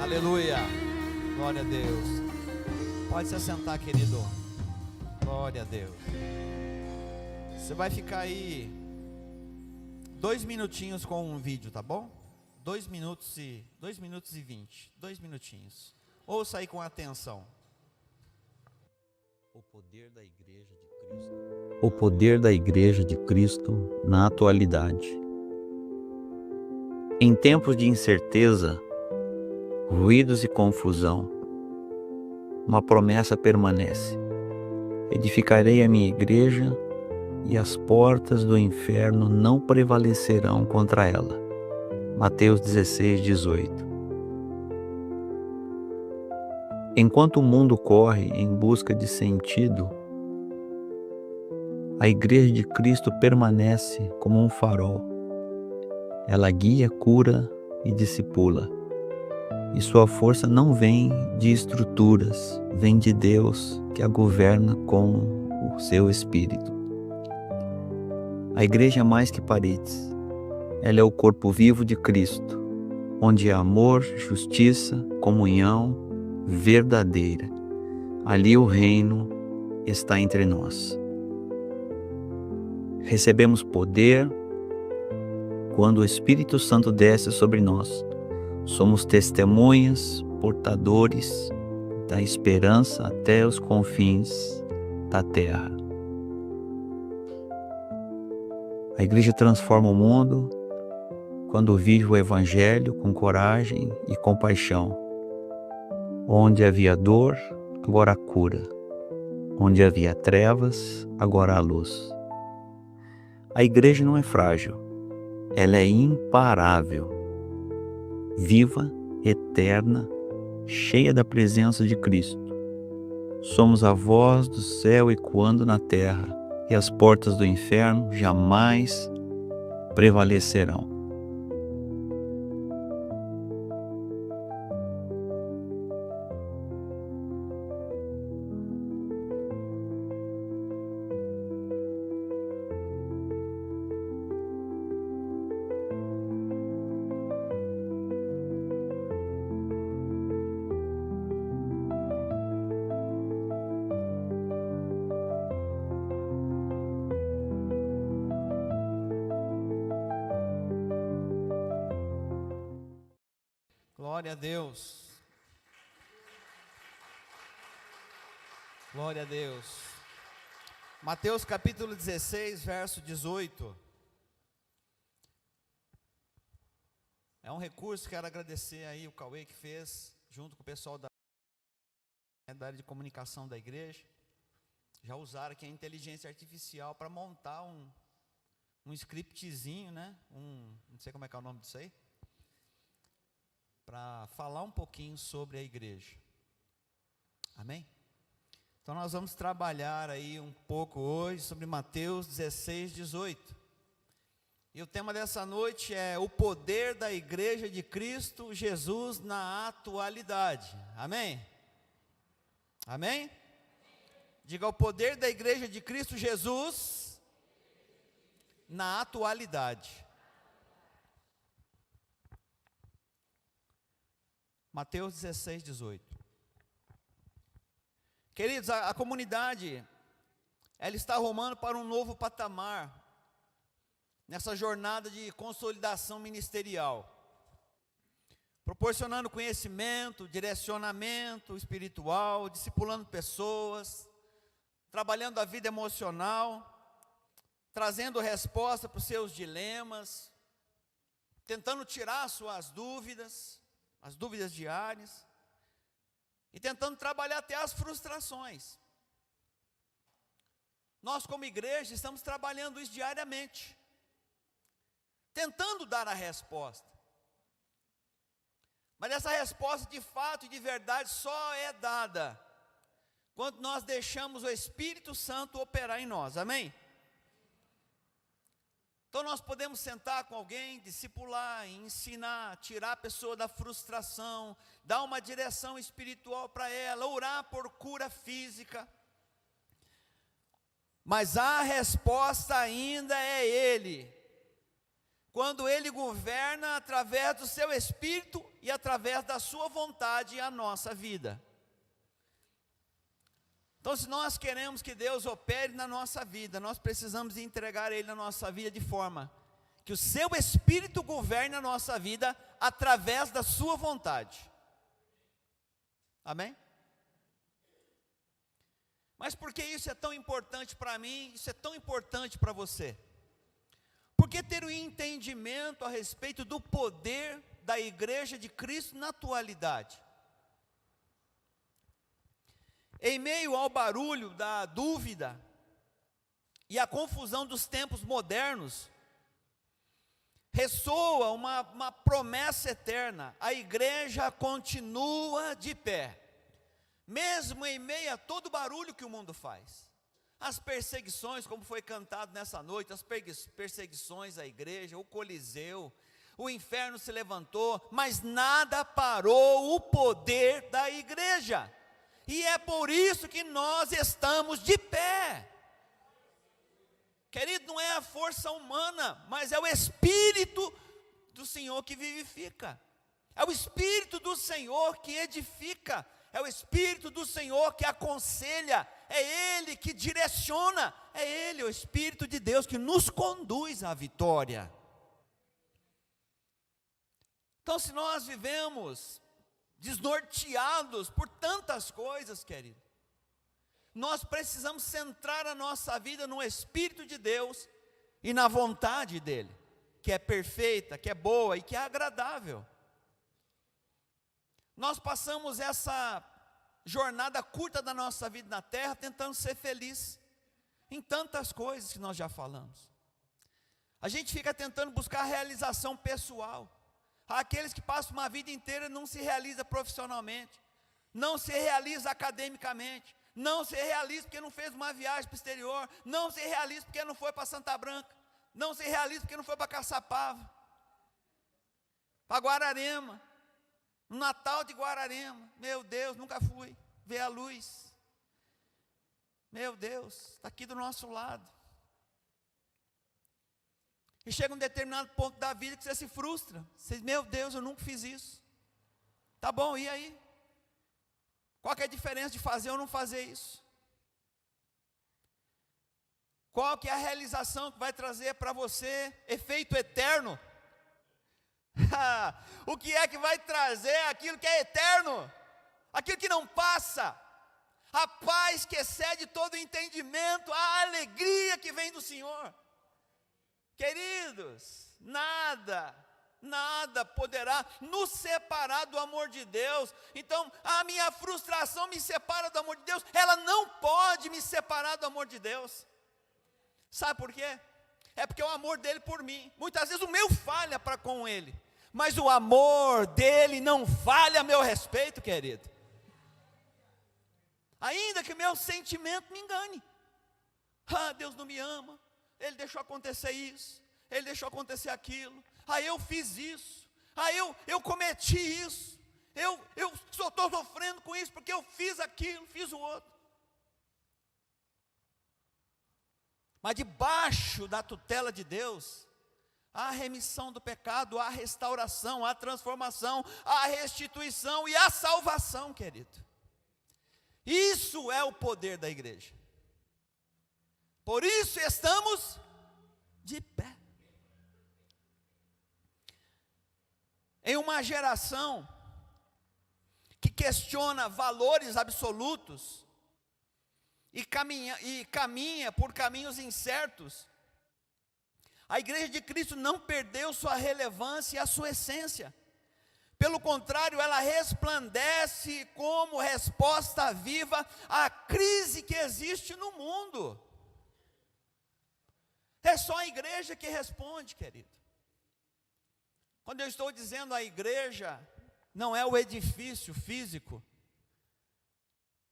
Aleluia. Glória a Deus. Pode se assentar, querido. Glória a Deus. Você vai ficar aí 2 minutinhos com um vídeo, tá bom? 2 minutos e 20. 2 minutinhos. Ouça aí com atenção. O poder da Igreja de Cristo. O poder da Igreja de Cristo na atualidade. Em tempos de incerteza, ruídos e confusão, uma promessa permanece: edificarei a minha igreja e as portas do inferno não prevalecerão contra ela. Mateus 16:18. Enquanto o mundo corre em busca de sentido, a Igreja de Cristo permanece como um farol. Ela guia, cura e discipula. E sua força não vem de estruturas, vem de Deus que a governa com o seu Espírito. A igreja é mais que paredes. Ela é o corpo vivo de Cristo, onde há amor, justiça, comunhão verdadeira. Ali o reino está entre nós. Recebemos poder quando o Espírito Santo desce sobre nós. Somos testemunhas, portadores da esperança até os confins da terra. A igreja transforma o mundo quando vive o Evangelho com coragem e compaixão. Onde havia dor, agora há cura. Onde havia trevas, agora há luz. A igreja não é frágil, ela é imparável. Viva, eterna, cheia da presença de Cristo. Somos a voz do céu ecoando na terra, e as portas do inferno jamais prevalecerão. Glória a Deus. Glória a Deus. Mateus capítulo 16, verso 18. É um recurso, quero agradecer aí o Cauê que fez, junto com o pessoal da área de comunicação da igreja. Já usaram aqui a inteligência artificial para montar um scriptzinho, né? Não sei como é que é o nome disso aí. Para falar um pouquinho sobre a igreja. Amém? Então nós vamos trabalhar aí um pouco hoje sobre Mateus 16, 18. E o tema dessa noite é o poder da igreja de Cristo Jesus na atualidade. Amém? Amém? Diga: o poder da igreja de Cristo Jesus na atualidade. Mateus 16, 18. Queridos, a comunidade, ela está rumando para um novo patamar, nessa jornada de consolidação ministerial, proporcionando conhecimento, direcionamento espiritual, discipulando pessoas, trabalhando a vida emocional, trazendo resposta para os seus dilemas, tentando tirar suas dúvidas, as dúvidas diárias, e tentando trabalhar até as frustrações. Nós como igreja estamos trabalhando isso diariamente, tentando dar a resposta. Mas essa resposta de fato e de verdade só é dada quando nós deixamos o Espírito Santo operar em nós, amém? Então nós podemos sentar com alguém, discipular, ensinar, tirar a pessoa da frustração, dar uma direção espiritual para ela, orar por cura física. Mas a resposta ainda é Ele. quando Ele governa através do seu Espírito e através da sua vontade a nossa vida. Então, se nós queremos que Deus opere na nossa vida, nós precisamos entregar Ele na nossa vida de forma que o seu Espírito governe a nossa vida através da sua vontade. Amém? Mas por que isso é tão importante para mim, isso é tão importante para você? Porque ter um entendimento a respeito do poder da igreja de Cristo na atualidade. Em meio ao barulho da dúvida e à confusão dos tempos modernos, ressoa uma promessa eterna: a igreja continua de pé, mesmo em meio a todo o barulho que o mundo faz. As perseguições, como foi cantado nessa noite, as perseguições à igreja, o Coliseu, o inferno se levantou, mas nada parou o poder da igreja. E é por isso que nós estamos de pé. Querido, não é a força humana, mas é o Espírito do Senhor que vivifica. É o Espírito do Senhor que edifica. É o Espírito do Senhor que aconselha. É Ele que direciona. É Ele, o Espírito de Deus, que nos conduz à vitória. Então, se nós vivemos desnorteados por tantas coisas, querido, nós precisamos centrar a nossa vida no Espírito de Deus e na vontade dEle, que é perfeita, que é boa e que é agradável. Nós passamos essa jornada curta da nossa vida na terra tentando ser feliz em tantas coisas que nós já falamos. A gente fica tentando buscar realização pessoal. Há aqueles que passam uma vida inteira e não se realiza profissionalmente, não se realiza academicamente, não se realiza porque não fez uma viagem para o exterior, não se realiza porque não foi para Santa Branca, não se realiza porque não foi para Caçapava, para Guararema, no Natal de Guararema. Meu Deus, nunca fui ver a luz. Meu Deus, está aqui do nosso lado. E chega um determinado ponto da vida que você se frustra. Você diz: meu Deus, eu nunca fiz isso. Tá bom, e aí? Qual que é a diferença de fazer ou não fazer isso? Qual que é a realização que vai trazer para você efeito eterno? O que é que vai trazer aquilo que é eterno? Aquilo que não passa. A paz que excede todo entendimento, a alegria que vem do Senhor. Queridos, nada poderá nos separar do amor de Deus. Então, a minha frustração me separa do amor de Deus, ela não pode me separar do amor de Deus. Sabe por quê? É porque o amor dele por mim, muitas vezes o meu falha para com ele, mas o amor dele não falha a meu respeito, querido. Ainda que meu sentimento me engane. Deus não me ama, Ele deixou acontecer isso, Ele deixou acontecer aquilo, eu fiz isso, eu cometi isso, eu só estou sofrendo com isso porque eu fiz aquilo, fiz o outro. Mas debaixo da tutela de Deus, há remissão do pecado, há restauração, há transformação, há restituição e há salvação, querido. Isso é o poder da igreja. Por isso estamos de pé. Em uma geração que questiona valores absolutos e caminha por caminhos incertos, a igreja de Cristo não perdeu sua relevância e a sua essência. Pelo contrário, ela resplandece como resposta viva à crise que existe no mundo. É só a igreja que responde, querido. Quando eu estou dizendo a igreja, não é o edifício físico,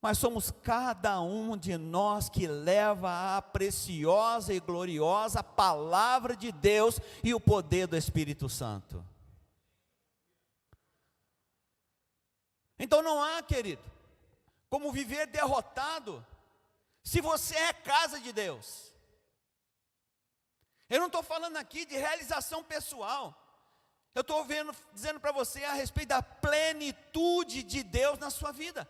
mas somos cada um de nós que leva a preciosa e gloriosa palavra de Deus e o poder do Espírito Santo. Então não há, querido, como viver derrotado, se você é casa de Deus. Eu não estou falando aqui de realização pessoal. Eu estou dizendo para você a respeito da plenitude de Deus na sua vida.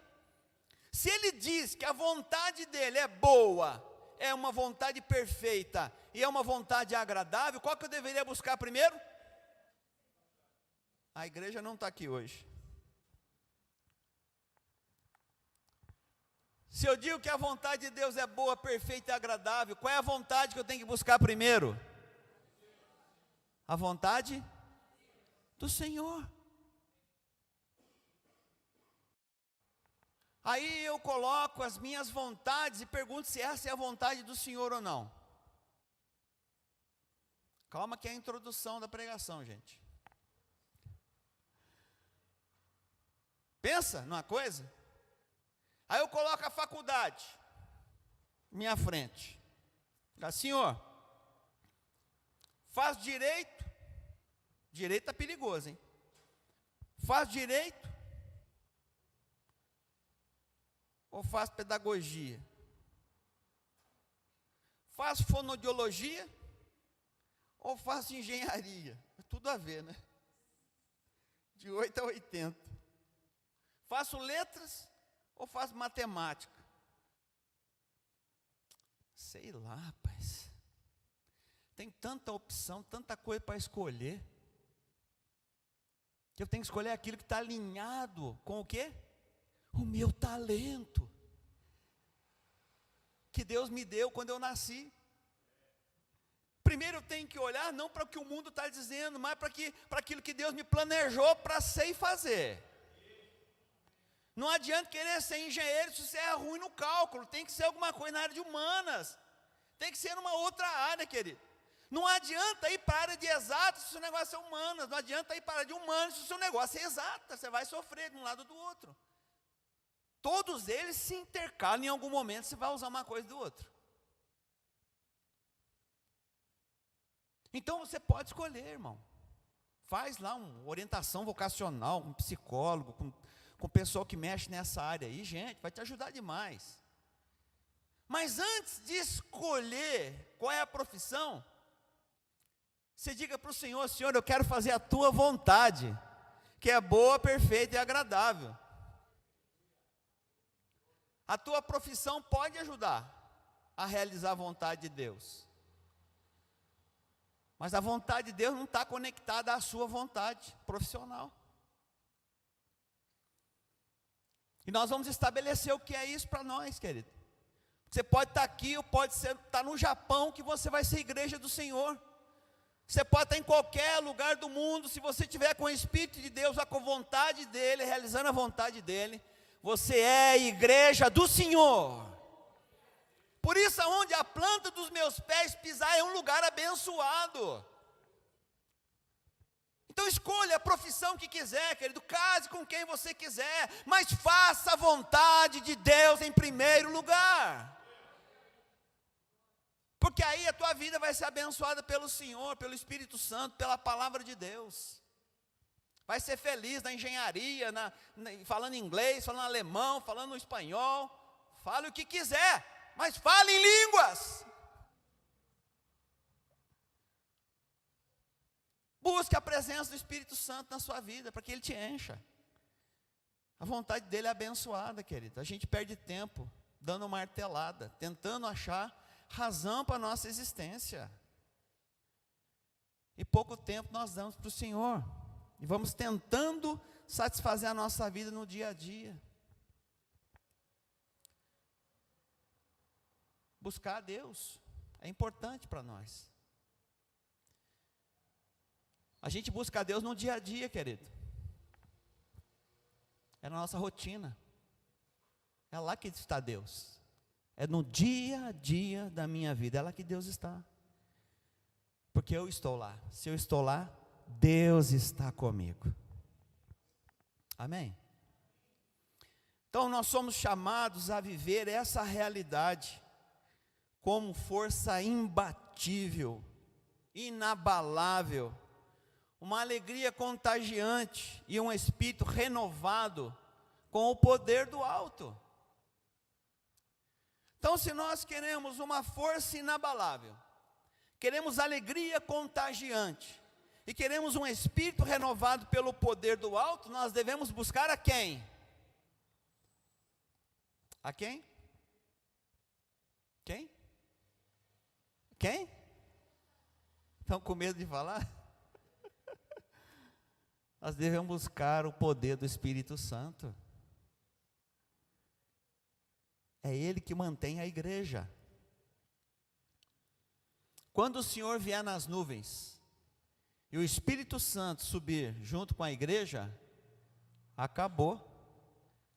Se Ele diz que a vontade dEle é boa, é uma vontade perfeita e é uma vontade agradável, qual que eu deveria buscar primeiro? A igreja não está aqui hoje. Se eu digo que a vontade de Deus é boa, perfeita e agradável, qual é a vontade que eu tenho que buscar primeiro? A vontade do Senhor. Aí eu coloco as minhas vontades e pergunto se essa é a vontade do Senhor ou não. Calma que é a introdução da pregação, gente. Pensa numa coisa. Aí eu coloco a faculdade, minha frente. Fala, Senhor, faz direito. Direito está perigoso, hein? Faz direito ou faz pedagogia? Faz fonoaudiologia ou faz engenharia? Tudo a ver, né? De 8 a 80. Faço letras ou faço matemática? Sei lá, rapaz. Tem tanta opção, tanta coisa para escolher, que eu tenho que escolher aquilo que está alinhado com o quê? O meu talento, que Deus me deu quando eu nasci. Primeiro eu tenho que olhar não para o que o mundo está dizendo, mas para aquilo que Deus me planejou para ser e fazer. Não adianta querer ser engenheiro se você é ruim no cálculo, tem que ser alguma coisa na área de humanas, tem que ser numa outra área, querido. Não adianta ir para a área de exatas se o seu negócio é humanas, não adianta ir para a área de humanas se o seu negócio é exata, você vai sofrer de um lado ou do outro. Todos eles se intercalam, em algum momento você vai usar uma coisa do outro. Então você pode escolher, irmão. Faz lá uma orientação vocacional, com um psicólogo, com pessoal que mexe nessa área aí, gente, vai te ajudar demais. Mas antes de escolher qual é a profissão, você diga para o Senhor, Senhor, eu quero fazer a tua vontade, que é boa, perfeita e agradável. A tua profissão pode ajudar a realizar a vontade de Deus. Mas a vontade de Deus não está conectada à sua vontade profissional. E nós vamos estabelecer o que é isso para nós, querido. Você pode estar aqui, ou pode estar no Japão, que você vai ser igreja do Senhor. Você pode estar em qualquer lugar do mundo, se você estiver com o Espírito de Deus, com a vontade dEle, realizando a vontade dEle, você é igreja do Senhor. Por isso, aonde a planta dos meus pés pisar é um lugar abençoado. Então escolha a profissão que quiser, querido, case com quem você quiser, mas faça a vontade de Deus em primeiro lugar. Porque aí a tua vida vai ser abençoada pelo Senhor, pelo Espírito Santo, pela palavra de Deus. Vai ser feliz na engenharia, falando inglês, falando alemão, falando espanhol. Fale o que quiser, mas fale em línguas. Busque a presença do Espírito Santo na sua vida, para que Ele te encha. A vontade dEle é abençoada, querido. A gente perde tempo dando uma martelada, tentando achar razão para a nossa existência. E pouco tempo nós damos para o Senhor. E vamos tentando satisfazer a nossa vida no dia a dia. Buscar a Deus é importante para nós. A gente busca a Deus no dia a dia, querido. É na nossa rotina. É lá que está Deus. É no dia a dia da minha vida. É lá que Deus está. Porque eu estou lá. Se eu estou lá, Deus está comigo. Amém? Então nós somos chamados a viver essa realidade como força imbatível, inabalável, uma alegria contagiante e um espírito renovado com o poder do alto. Então, se nós queremos uma força inabalável, queremos alegria contagiante, e queremos um espírito renovado pelo poder do alto, nós devemos buscar a quem? A quem? Quem? Quem? Estão com medo de falar? Nós devemos buscar o poder do Espírito Santo. É Ele que mantém a igreja. Quando o Senhor vier nas nuvens, e o Espírito Santo subir junto com a igreja, acabou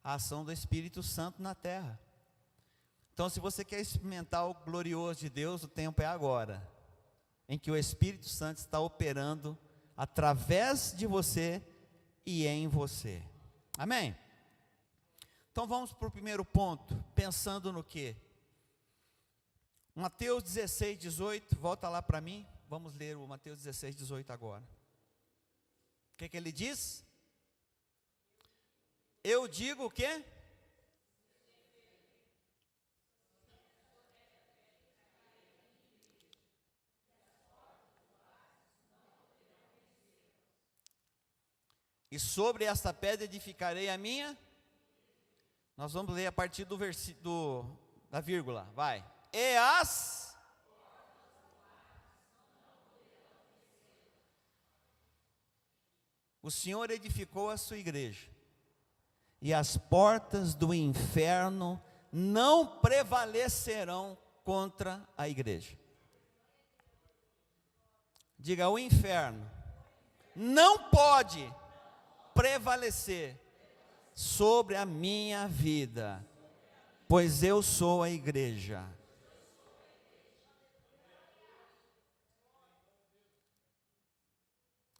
a ação do Espírito Santo na terra. Então, se você quer experimentar o glorioso de Deus, o tempo é agora, em que o Espírito Santo está operando através de você e em você. Amém? Então vamos para o primeiro ponto, pensando no quê? Mateus 16, 18, volta lá para mim, vamos ler o Mateus 16, 18 agora. O que ele diz? Eu digo o quê? E sobre esta pedra edificarei a minha. Nós vamos ler a partir do versículo da vírgula, vai. E as o Senhor edificou a sua igreja, e as portas do inferno não prevalecerão contra a igreja. Diga, o inferno não pode prevalecer sobre a minha vida, pois eu sou a igreja.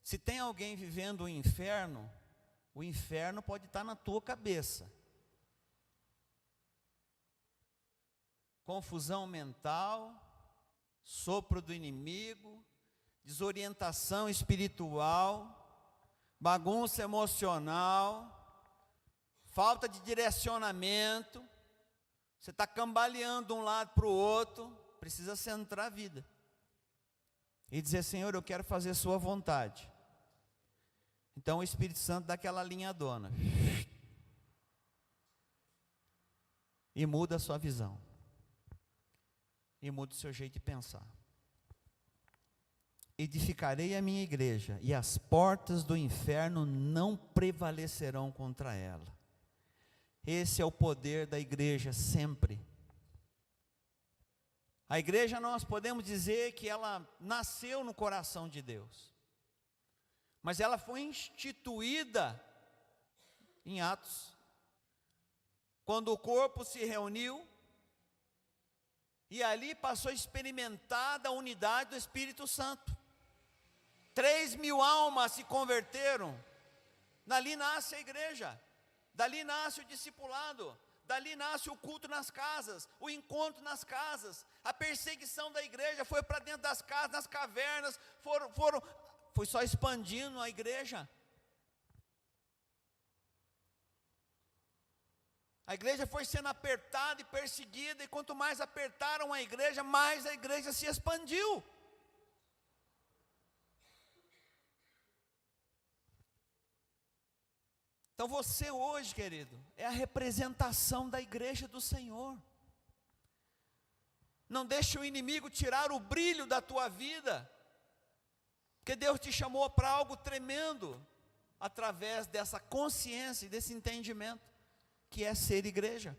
Se tem alguém vivendo o inferno pode estar na tua cabeça. Confusão mental, sopro do inimigo, desorientação espiritual, bagunça emocional, falta de direcionamento, você está cambaleando de um lado para o outro, precisa centrar a vida e dizer: Senhor, eu quero fazer a sua vontade. Então o Espírito Santo dá aquela alinhadona e muda a sua visão, e muda o seu jeito de pensar. Edificarei a minha igreja, e as portas do inferno não prevalecerão contra ela. Esse é o poder da igreja sempre. A igreja, nós podemos dizer que ela nasceu no coração de Deus, mas ela foi instituída em Atos, quando o corpo se reuniu, e ali passou a experimentar da unidade do Espírito Santo. 3.000 almas se converteram. Dali nasce a igreja, dali nasce o discipulado, dali nasce o culto nas casas, o encontro nas casas. A perseguição da igreja foi para dentro das casas, nas cavernas, foi só expandindo a igreja. A igreja foi sendo apertada e perseguida, e quanto mais apertaram a igreja, mais a igreja se expandiu. Então você hoje, querido, é a representação da igreja do Senhor. Não deixe o inimigo tirar o brilho da tua vida, porque Deus te chamou para algo tremendo, através dessa consciência e desse entendimento, que é ser igreja.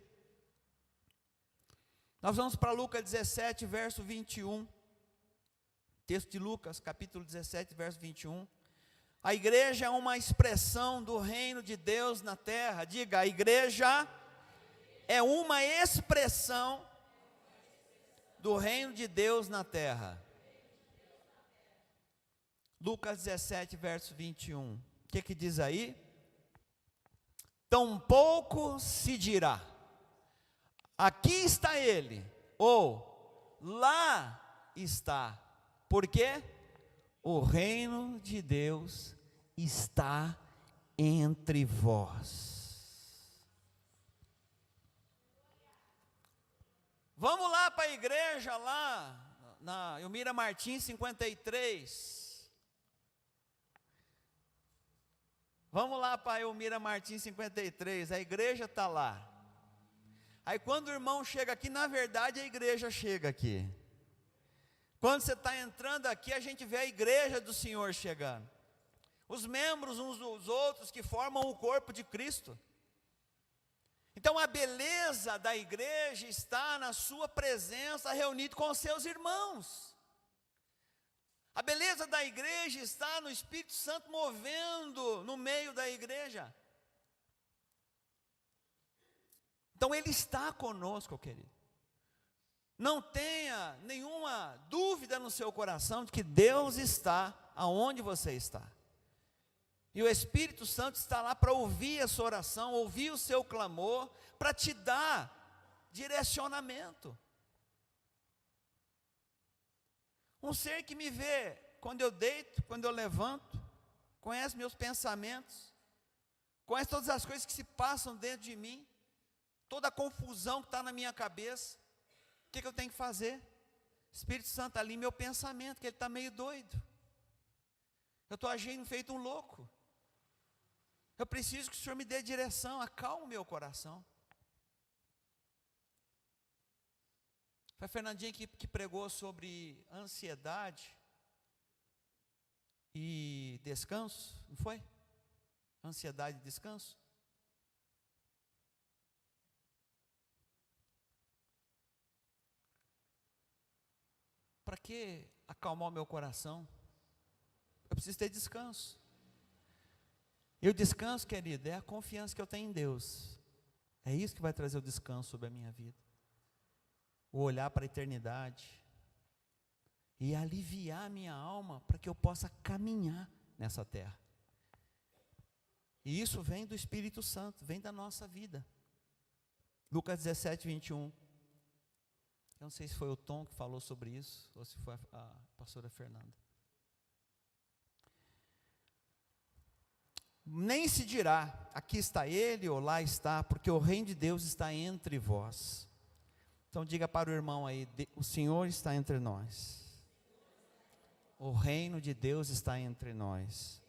Nós vamos para Lucas 17, verso 21, texto de Lucas, capítulo 17, verso 21, a igreja é uma expressão do reino de Deus na terra. Diga, a igreja é uma expressão do reino de Deus na terra. Lucas 17, verso 21, o que diz aí? Tampouco se dirá, aqui está ele, ou lá está. Por quê? O reino de Deus está entre vós. Vamos lá para a igreja lá na Elmira Martins 53. Vamos lá para Elmira Martins 53, a igreja está lá. Aí quando o irmão chega aqui, na verdade a igreja chega aqui. Quando você está entrando aqui, a gente vê a igreja do Senhor chegando. Os membros uns dos outros que formam o corpo de Cristo. Então a beleza da igreja está na sua presença reunido com os seus irmãos. A beleza da igreja está no Espírito Santo movendo no meio da igreja. Então Ele está conosco, querido. Não tenha nenhuma dúvida no seu coração de que Deus está aonde você está. E o Espírito Santo está lá para ouvir a sua oração, ouvir o seu clamor, para te dar direcionamento. Um ser que me vê quando eu deito, quando eu levanto, conhece meus pensamentos, conhece todas as coisas que se passam dentro de mim, toda a confusão que está na minha cabeça. O que eu tenho que fazer? Espírito Santo, alinha meu pensamento, que ele está meio doido. Eu estou agindo feito um louco. Eu preciso que o Senhor me dê direção, acalme o meu coração. Foi a Fernandinha que pregou sobre ansiedade e descanso, não foi? Ansiedade e descanso. Para que acalmar o meu coração? Eu preciso ter descanso. E o descanso, querido, é a confiança que eu tenho em Deus. É isso que vai trazer o descanso sobre a minha vida. O olhar para a eternidade. E aliviar a minha alma para que eu possa caminhar nessa terra. E isso vem do Espírito Santo, vem da nossa vida. Lucas 17, 21. Eu não sei se foi o Tom que falou sobre isso, ou se foi a pastora Fernanda. Nem se dirá, aqui está ele ou lá está, porque o reino de Deus está entre vós. Então diga para o irmão aí, o Senhor está entre nós. O reino de Deus está entre nós.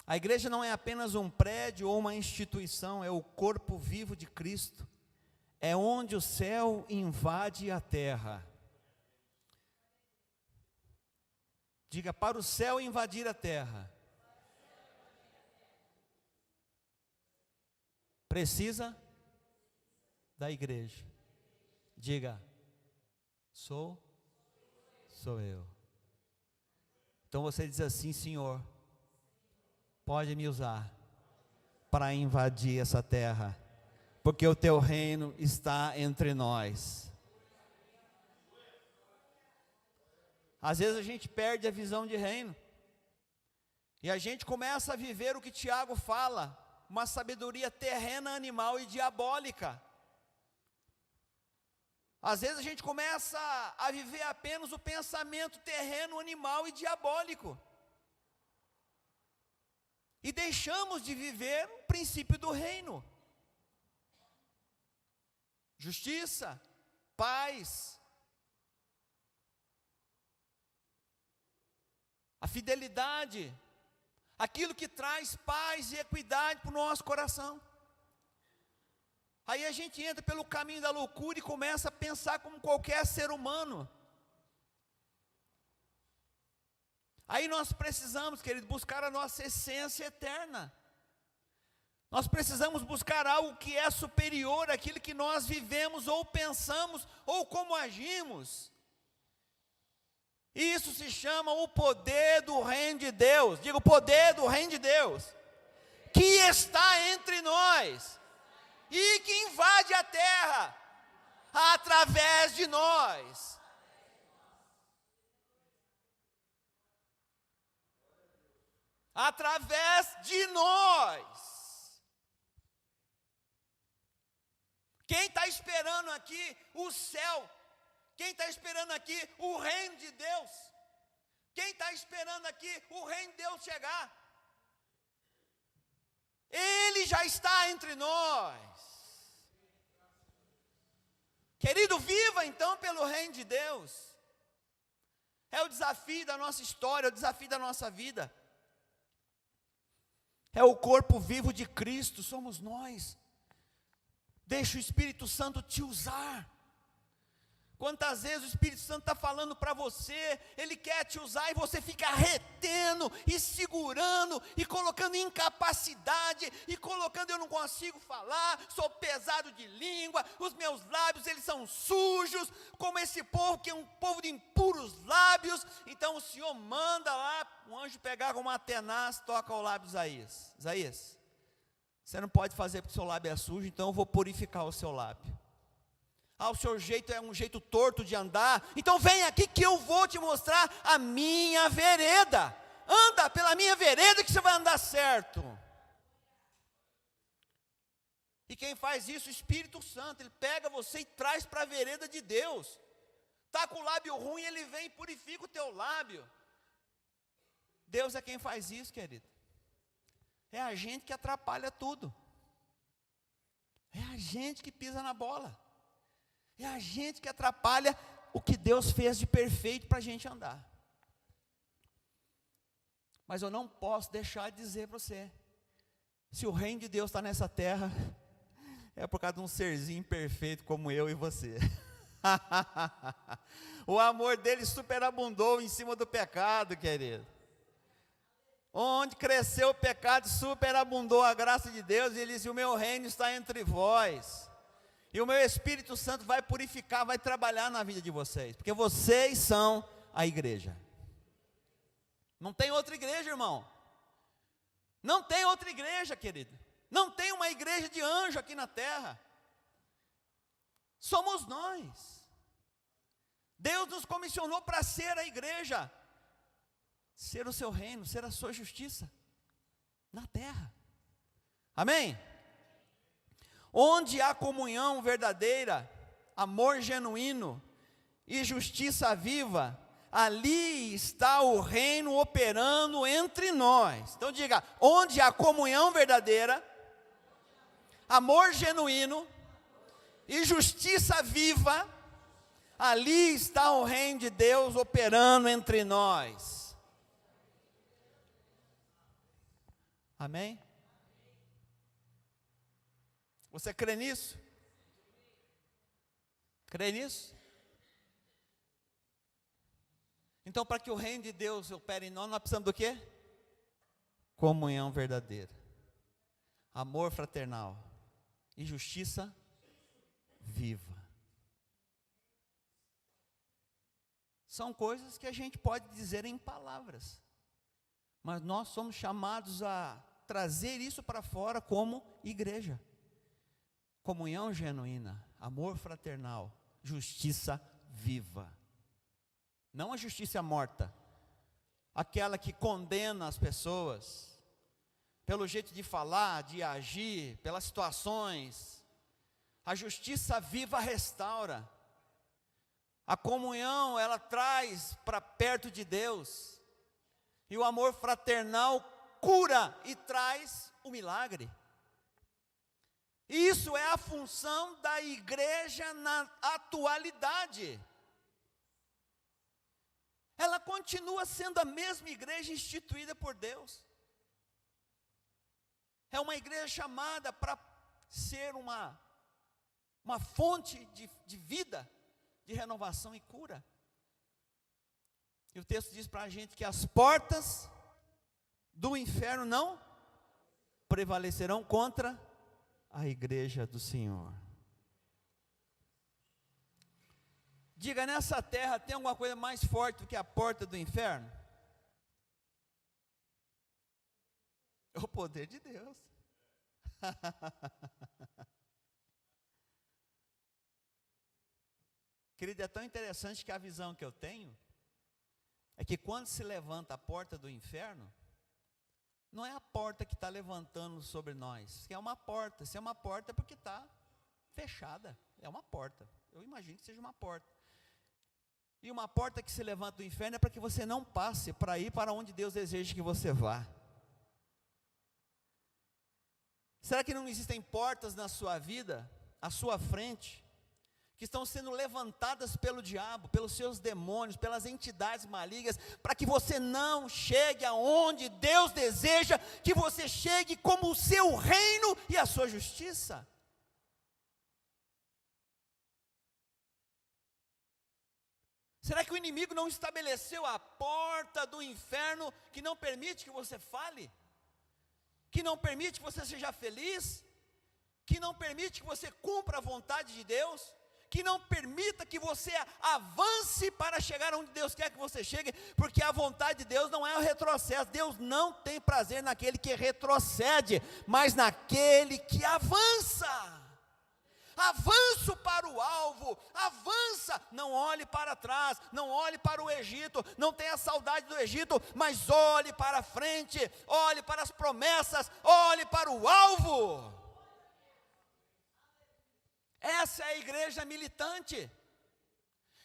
A igreja não é apenas um prédio ou uma instituição, é o corpo vivo de Cristo. É onde o céu invade a terra. Diga, para o céu invadir a terra, precisa da igreja. Diga, sou eu. Então você diz assim, Senhor, pode me usar para invadir essa terra, porque o teu reino está entre nós. Às vezes a gente perde a visão de reino, e a gente começa a viver o que Tiago fala, uma sabedoria terrena, animal e diabólica. Às vezes a gente começa a viver apenas o pensamento terreno, animal e diabólico. E deixamos de viver o princípio do reino. Justiça, paz, a fidelidade, aquilo que traz paz e equidade para o nosso coração. Aí a gente entra pelo caminho da loucura e começa a pensar como qualquer ser humano. Aí nós precisamos, querido, buscar a nossa essência eterna. Nós precisamos buscar algo que é superior àquilo que nós vivemos, ou pensamos, ou como agimos. E isso se chama o poder do reino de Deus. Diga, o poder do reino de Deus, que está entre nós, e que invade a terra, através de nós. Através de nós. Quem está esperando aqui o céu? Quem está esperando aqui o reino de Deus? Quem está esperando aqui o reino de Deus chegar? Ele já está entre nós. Querido, viva então pelo reino de Deus. É o desafio da nossa história, é o desafio da nossa vida. É o corpo vivo de Cristo, somos nós. Deixa o Espírito Santo te usar. Quantas vezes o Espírito Santo está falando para você, ele quer te usar e você fica retendo e segurando e colocando incapacidade e colocando, eu não consigo falar, sou pesado de língua, os meus lábios eles são sujos, como esse povo que é um povo de impuros lábios. Então o Senhor manda lá um anjo pegar com uma tenaz, toca o lábio de Isaías. Isaías, você não pode fazer porque o seu lábio é sujo, então eu vou purificar o seu lábio. O seu jeito é um jeito torto de andar, então vem aqui que eu vou te mostrar a minha vereda. Anda pela minha vereda que você vai andar certo. E quem faz isso? O Espírito Santo. Ele pega você e traz para a vereda de Deus. Está com o lábio ruim, ele vem e purifica o teu lábio. Deus é quem faz isso, querido. É a gente que atrapalha tudo. É a gente que pisa na bola. É a gente que atrapalha o que Deus fez de perfeito para a gente andar. Mas eu não posso deixar de dizer para você, se o reino de Deus está nessa terra, é por causa de um serzinho perfeito como eu e você. O amor dele superabundou em cima do pecado, querido. Onde cresceu o pecado, superabundou a graça de Deus, e ele disse, o meu reino está entre vós. E o meu Espírito Santo vai purificar, vai trabalhar na vida de vocês, porque vocês são a igreja. Não tem outra igreja, irmão. Não tem outra igreja, querido. Não tem uma igreja de anjo aqui na terra. Somos nós. Deus nos comissionou para ser a igreja, ser o seu reino, ser a sua justiça na terra. Amém? Onde há comunhão verdadeira, amor genuíno e justiça viva, ali está o reino operando entre nós. Então diga, onde há comunhão verdadeira, amor genuíno e justiça viva, ali está o reino de Deus operando entre nós. Amém? Você crê nisso? Crê nisso? Então, para que o reino de Deus opere em nós precisamos do quê? Comunhão verdadeira, amor fraternal e justiça viva. São coisas que a gente pode dizer em palavras, mas nós somos chamados a trazer isso para fora como igreja. Comunhão genuína, amor fraternal, justiça viva. Não a justiça morta, aquela que condena as pessoas, pelo jeito de falar, de agir, pelas situações. A justiça viva restaura. A comunhão, ela traz para perto de Deus. E o amor fraternal cura e traz o milagre. Isso é a função da igreja na atualidade. Ela continua sendo a mesma igreja instituída por Deus. É uma igreja chamada para ser uma fonte de vida, de renovação e cura. E o texto diz para a gente que as portas do inferno não prevalecerão contra a igreja do Senhor. Diga, nessa terra tem alguma coisa mais forte do que a porta do inferno? É o poder de Deus. Querido, é tão interessante que a visão que eu tenho é que quando se levanta a porta do inferno, não é a porta que está levantando sobre nós. Se é uma porta é porque está fechada. É uma porta. Eu imagino que seja uma porta. E uma porta que se levanta do inferno é para que você não passe para ir para onde Deus deseja que você vá. Será que não existem portas na sua vida, à sua frente, que estão sendo levantadas pelo diabo, pelos seus demônios, pelas entidades malignas, para que você não chegue aonde Deus deseja que você chegue, como o seu reino e a sua justiça. Será que o inimigo não estabeleceu a porta do inferno que não permite que você fale? Que não permite que você seja feliz? Que não permite que você cumpra a vontade de Deus? Que não permita que você avance para chegar onde Deus quer que você chegue? Porque a vontade de Deus não é o retrocesso. Deus não tem prazer naquele que retrocede, mas naquele que avança. Avanço para o alvo, avança, não olhe para trás, não olhe para o Egito, não tenha saudade do Egito, mas olhe para frente, olhe para as promessas, olhe para o alvo. Essa é a igreja militante.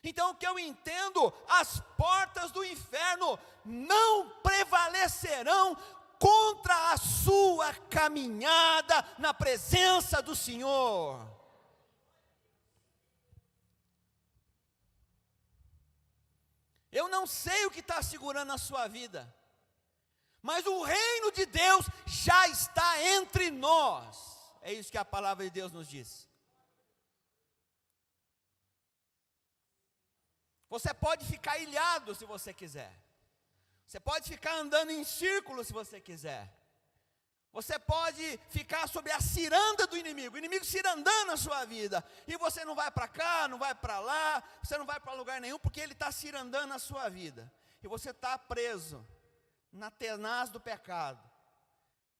Então o que eu entendo, as portas do inferno não prevalecerão contra a sua caminhada na presença do Senhor. Eu não sei o que está segurando a sua vida, mas o reino de Deus já está entre nós. É isso que a palavra de Deus nos diz. Você pode ficar ilhado se você quiser. Você pode ficar andando em círculo se você quiser. Você pode ficar sob a ciranda do inimigo, o inimigo cirandando a sua vida, e você não vai para cá, não vai para lá, você não vai para lugar nenhum, porque ele está cirandando a sua vida, e você está preso na tenaz do pecado,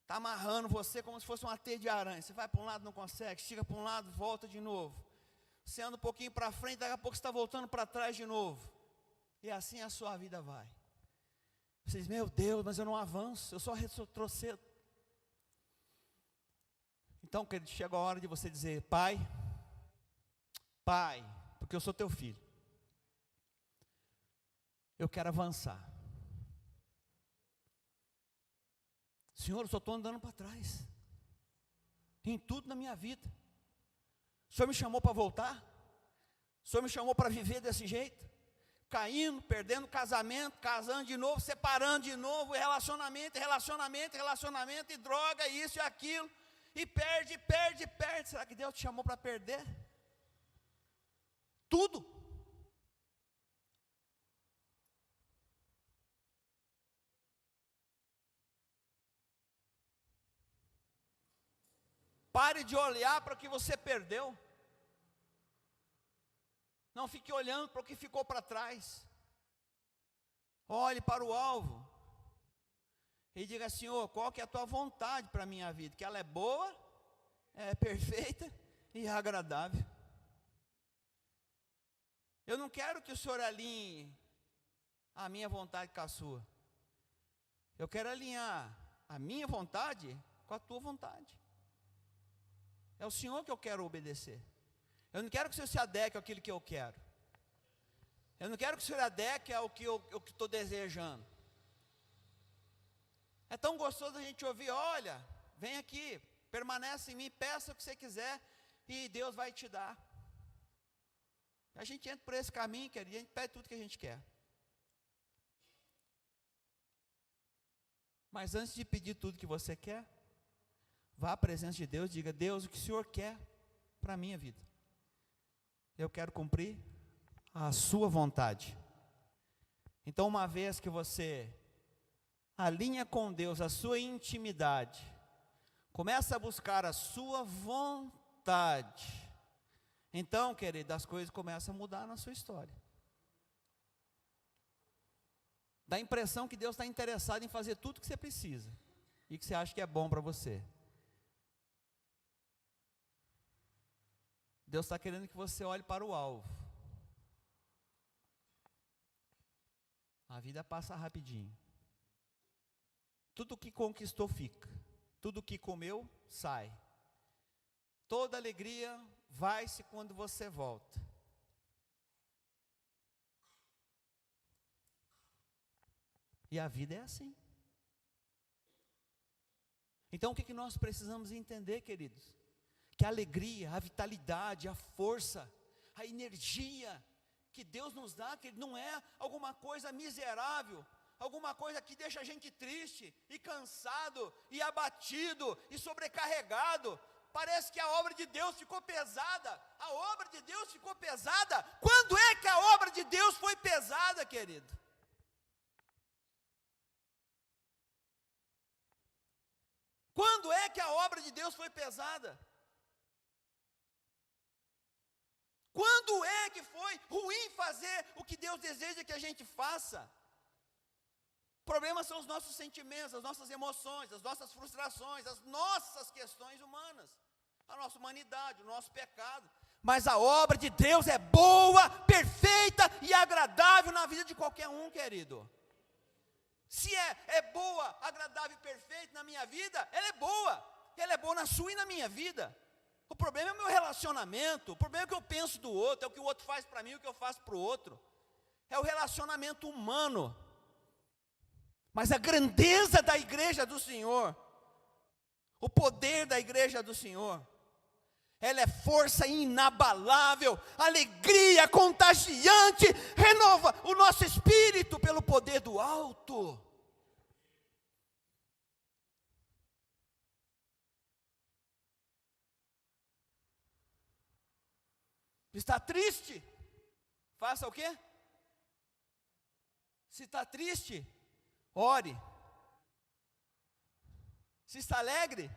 está amarrando você como se fosse uma teia de aranha. Você vai para um lado, não consegue, estica para um lado, volta de novo, você anda um pouquinho para frente, daqui a pouco você está voltando para trás de novo, e assim a sua vida vai. Você diz, meu Deus, mas eu não avanço, eu só retrocedo. Então, querido, chega a hora de você dizer, Pai, porque eu sou teu filho, eu quero avançar. Senhor, eu só estou andando para trás, em tudo na minha vida. O Senhor me chamou para voltar? O Senhor me chamou para viver desse jeito? Caindo, perdendo casamento, casando de novo, separando de novo, relacionamento, e droga, isso e aquilo. E perde. Será que Deus te chamou para perder? Tudo. Pare de olhar para o que você perdeu. Não fique olhando para o que ficou para trás. Olhe para o alvo. E diga, Senhor, qual que é a tua vontade para a minha vida? Que ela é boa, é perfeita e agradável. Eu não quero que o Senhor alinhe a minha vontade com a sua. Eu quero alinhar a minha vontade com a tua vontade. É o Senhor que eu quero obedecer. Eu não quero que o Senhor se adeque àquilo que eu quero. Eu não quero que o Senhor adeque ao que eu estou desejando. É tão gostoso a gente ouvir, olha, vem aqui, permanece em mim, peça o que você quiser e Deus vai te dar. A gente entra por esse caminho, querido, e a gente pede tudo que a gente quer. Mas antes de pedir tudo que você quer, vá à presença de Deus e diga, Deus, o que o Senhor quer para a minha vida? Eu quero cumprir a sua vontade. Então, uma vez que você alinha com Deus a sua intimidade, começa a buscar a sua vontade, então, querido, as coisas começam a mudar na sua história. Dá a impressão que Deus está interessado em fazer tudo que você precisa e que você acha que é bom para você. Deus está querendo que você olhe para o alvo. A vida passa rapidinho. Tudo que conquistou fica, tudo que comeu sai. Toda alegria vai-se quando você volta. E a vida é assim. Então o que nós precisamos entender, queridos? Que a alegria, a vitalidade, a força, a energia que Deus nos dá, que não é alguma coisa miserável, alguma coisa que deixa a gente triste, e cansado, e abatido, e sobrecarregado. Parece que a obra de Deus ficou pesada. A obra de Deus ficou pesada. Quando é que a obra de Deus foi pesada, querido? Quando é que a obra de Deus foi pesada? Quando é que foi ruim fazer o que Deus deseja que a gente faça? O problema são os nossos sentimentos, as nossas emoções, as nossas frustrações, as nossas questões humanas, a nossa humanidade, o nosso pecado. Mas a obra de Deus é boa, perfeita e agradável na vida de qualquer um, querido. Se é boa, agradável e perfeita na minha vida, ela é boa na sua e na minha vida. O problema é o meu relacionamento, o problema é o que eu penso do outro, é o que o outro faz para mim, o que eu faço para o outro. É o relacionamento humano. Mas a grandeza da igreja do Senhor, o poder da igreja do Senhor, ela é força inabalável, alegria contagiante, renova o nosso espírito pelo poder do alto. Está triste? Faça o quê? Se está triste, ore. Se está alegre,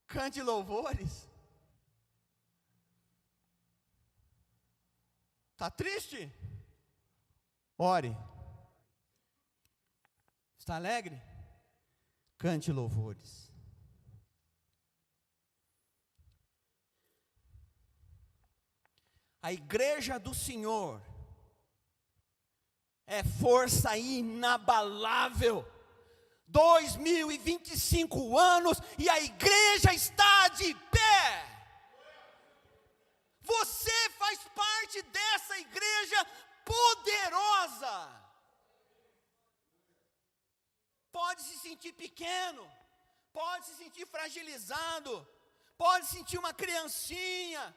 cante louvores. Está triste? Ore. Está alegre? Cante louvores. A igreja do Senhor é força inabalável. 2025 anos e a igreja está de pé. Você faz parte dessa igreja poderosa. Pode se sentir pequeno, pode se sentir fragilizado, pode sentir uma criancinha,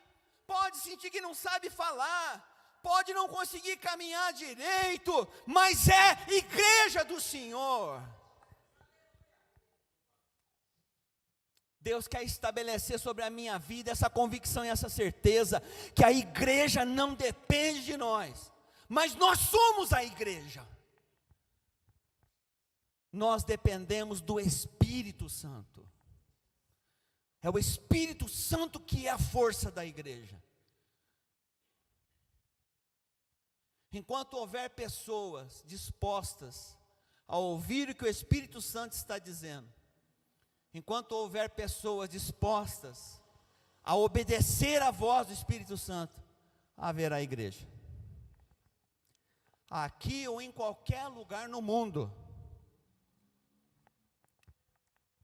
pode sentir que não sabe falar, pode não conseguir caminhar direito, mas é igreja do Senhor. Deus quer estabelecer sobre a minha vida essa convicção e essa certeza, que a igreja não depende de nós, mas nós somos a igreja. Nós dependemos do Espírito Santo. É o Espírito Santo que é a força da igreja. Enquanto houver pessoas dispostas a ouvir o que o Espírito Santo está dizendo, enquanto houver pessoas dispostas a obedecer à voz do Espírito Santo, haverá igreja. Aqui ou em qualquer lugar no mundo.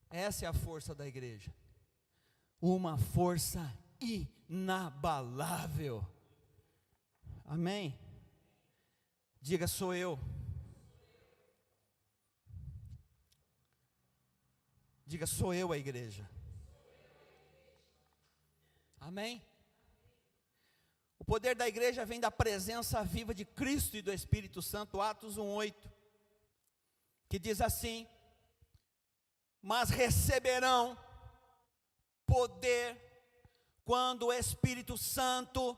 Essa é a força da igreja. Uma força inabalável. Amém? Diga, sou eu. Diga, sou eu a igreja. Amém? O poder da igreja vem da presença viva de Cristo e do Espírito Santo, Atos 1:8, que diz assim: mas receberão poder quando o Espírito Santo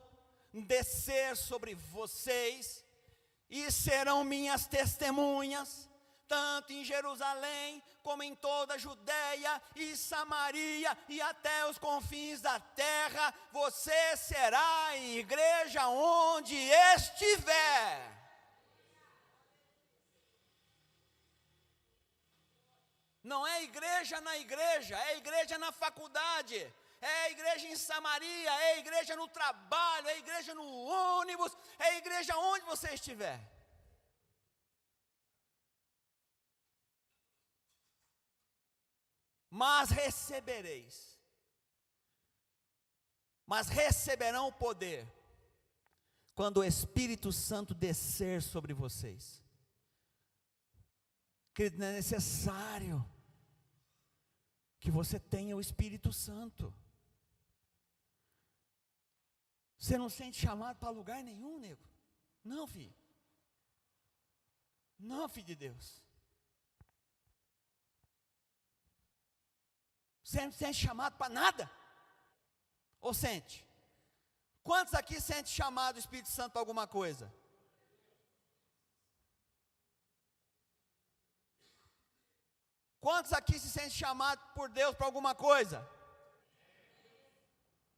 descer sobre vocês, e serão minhas testemunhas, tanto em Jerusalém, como em toda a Judeia e Samaria, e até os confins da terra. Você será a igreja onde estiver. Não é igreja na igreja, é igreja na faculdade, é igreja em Samaria, é igreja no trabalho, é igreja no ônibus, é igreja onde você estiver. Mas receberão o poder quando o Espírito Santo descer sobre vocês. Querido, não é necessário que você tenha o Espírito Santo. Você não sente chamado para lugar nenhum, nego? Não, filho. Não, filho de Deus. Você não sente chamado para nada? Ou sente? Quantos aqui sente chamado do Espírito Santo para alguma coisa? Quantos aqui se sentem chamados por Deus para alguma coisa?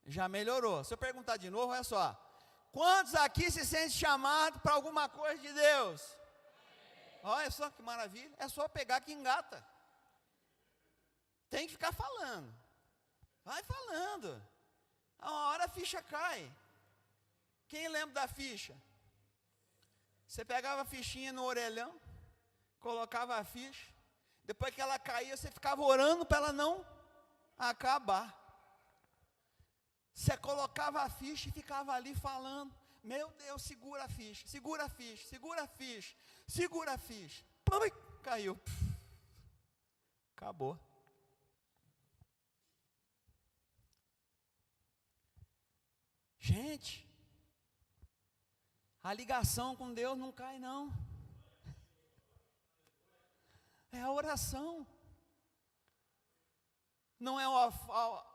Já melhorou. Se eu perguntar de novo, olha só. Quantos aqui se sentem chamados para alguma coisa de Deus? Olha só que maravilha. É só pegar que engata. Tem que ficar falando. Vai falando. A hora a ficha cai. Quem lembra da ficha? Você pegava a fichinha no orelhão, colocava a ficha, depois que ela caía, você ficava orando para ela não acabar. Você colocava a ficha e ficava ali falando, meu Deus, segura a ficha, segura a ficha, segura a ficha, segura a ficha. Pum, caiu. Acabou. Gente, a ligação com Deus não cai não. É a oração. Não é o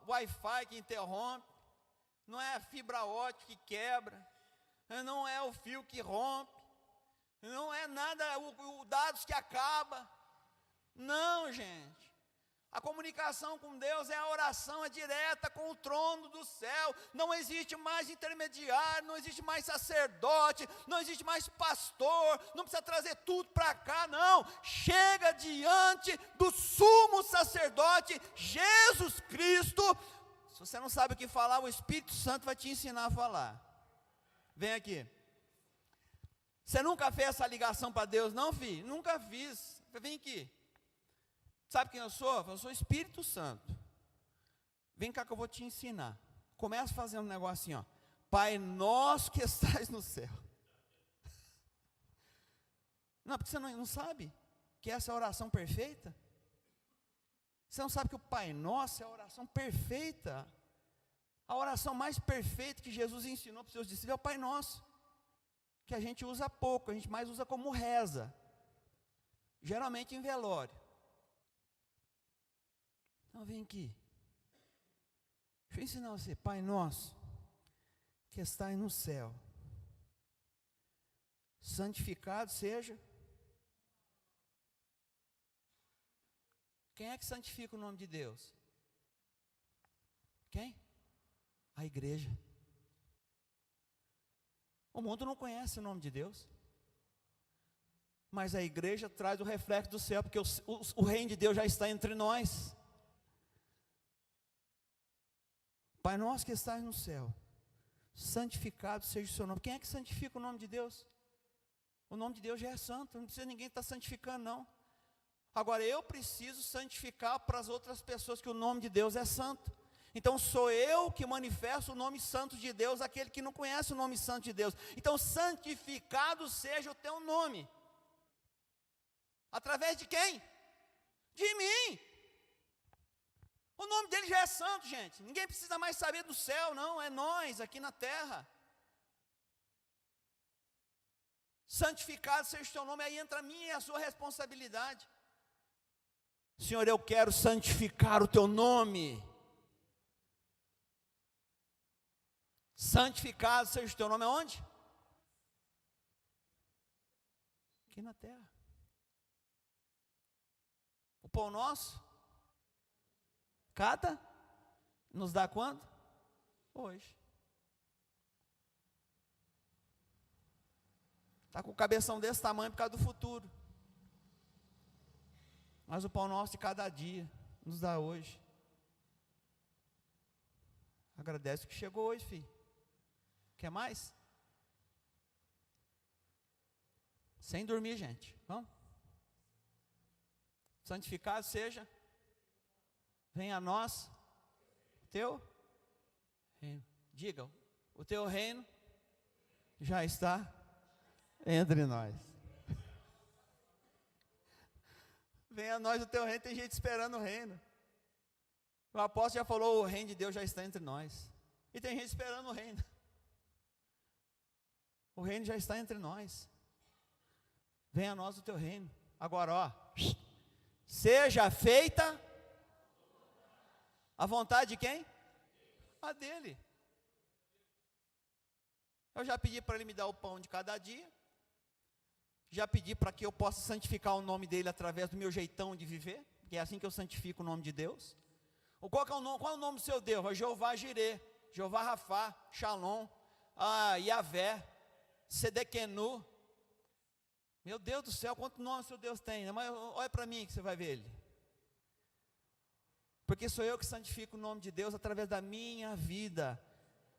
Wi-Fi que interrompe, não é a fibra ótica que quebra, não é o fio que rompe, não é nada, o dados que acaba. Não, gente. A comunicação com Deus é a oração, é direta com o trono do céu. Não existe mais intermediário, não existe mais sacerdote, não existe mais pastor, não precisa trazer tudo para cá, não. Chega diante do sumo sacerdote, Jesus Cristo. Se você não sabe o que falar, o Espírito Santo vai te ensinar a falar. Vem aqui. Você nunca fez essa ligação para Deus, não, filho? Nunca fiz. Vem aqui. Sabe quem eu sou? Eu sou o Espírito Santo. Vem cá que eu vou te ensinar. Começa fazendo um negocinho, ó. Pai nosso que estás no céu. Não, porque você não sabe que essa é a oração perfeita. Você não sabe que o Pai Nosso é a oração perfeita. A oração mais perfeita que Jesus ensinou para os seus discípulos é o Pai Nosso. Que a gente usa pouco, a gente mais usa como reza. Geralmente em velório. Então vem aqui. Deixa eu ensinar você. Pai Nosso, que estás no céu. Santificado seja. Quem é que santifica o nome de Deus? Quem? A igreja. O mundo não conhece o nome de Deus. Mas a igreja traz o reflexo do céu, porque o reino de Deus já está entre nós. Pai nosso que estás no céu, santificado seja o seu nome. Quem é que santifica o nome de Deus? O nome de Deus já é santo, não precisa ninguém estar santificando, não. Agora eu preciso santificar para as outras pessoas que o nome de Deus é santo. Então sou eu que manifesto o nome santo de Deus, aquele que não conhece o nome santo de Deus. Então santificado seja o teu nome. Através de quem? De mim. O nome dele já é santo, gente. Ninguém precisa mais saber do céu, não. É nós aqui na terra. Santificado seja o teu nome. Aí entra a minha e a sua responsabilidade. Senhor, eu quero santificar o teu nome. Santificado seja o teu nome aonde? Aqui na terra. O pão nosso, cada, nos dá quando? Hoje. Está com o cabeção desse tamanho por causa do futuro. Mas o pão nosso de cada dia nos dá hoje. Agradece o que chegou hoje, filho. Quer mais? Sem dormir, gente. Vamos? Santificado seja. Venha a nós. O teu reino. Diga, o teu reino já está entre nós. Venha a nós o teu reino, tem gente esperando o reino. O apóstolo já falou, o reino de Deus já está entre nós. E tem gente esperando o reino. O reino já está entre nós. Venha a nós o teu reino. Agora, ó, seja feita a vontade de quem? A dele. Eu já pedi para ele me dar o pão de cada dia. Já pedi para que eu possa santificar o nome dele através do meu jeitão de viver, que é assim que eu santifico o nome de Deus. Qual é o nome do seu Deus? É Jeová Jirê, Jeová Rafá, Shalom, Yavé, Sedequenu. Meu Deus do céu, quanto nome seu Deus tem, né? Mas olha para mim que você vai ver ele. Porque sou eu que santifico o nome de Deus através da minha vida.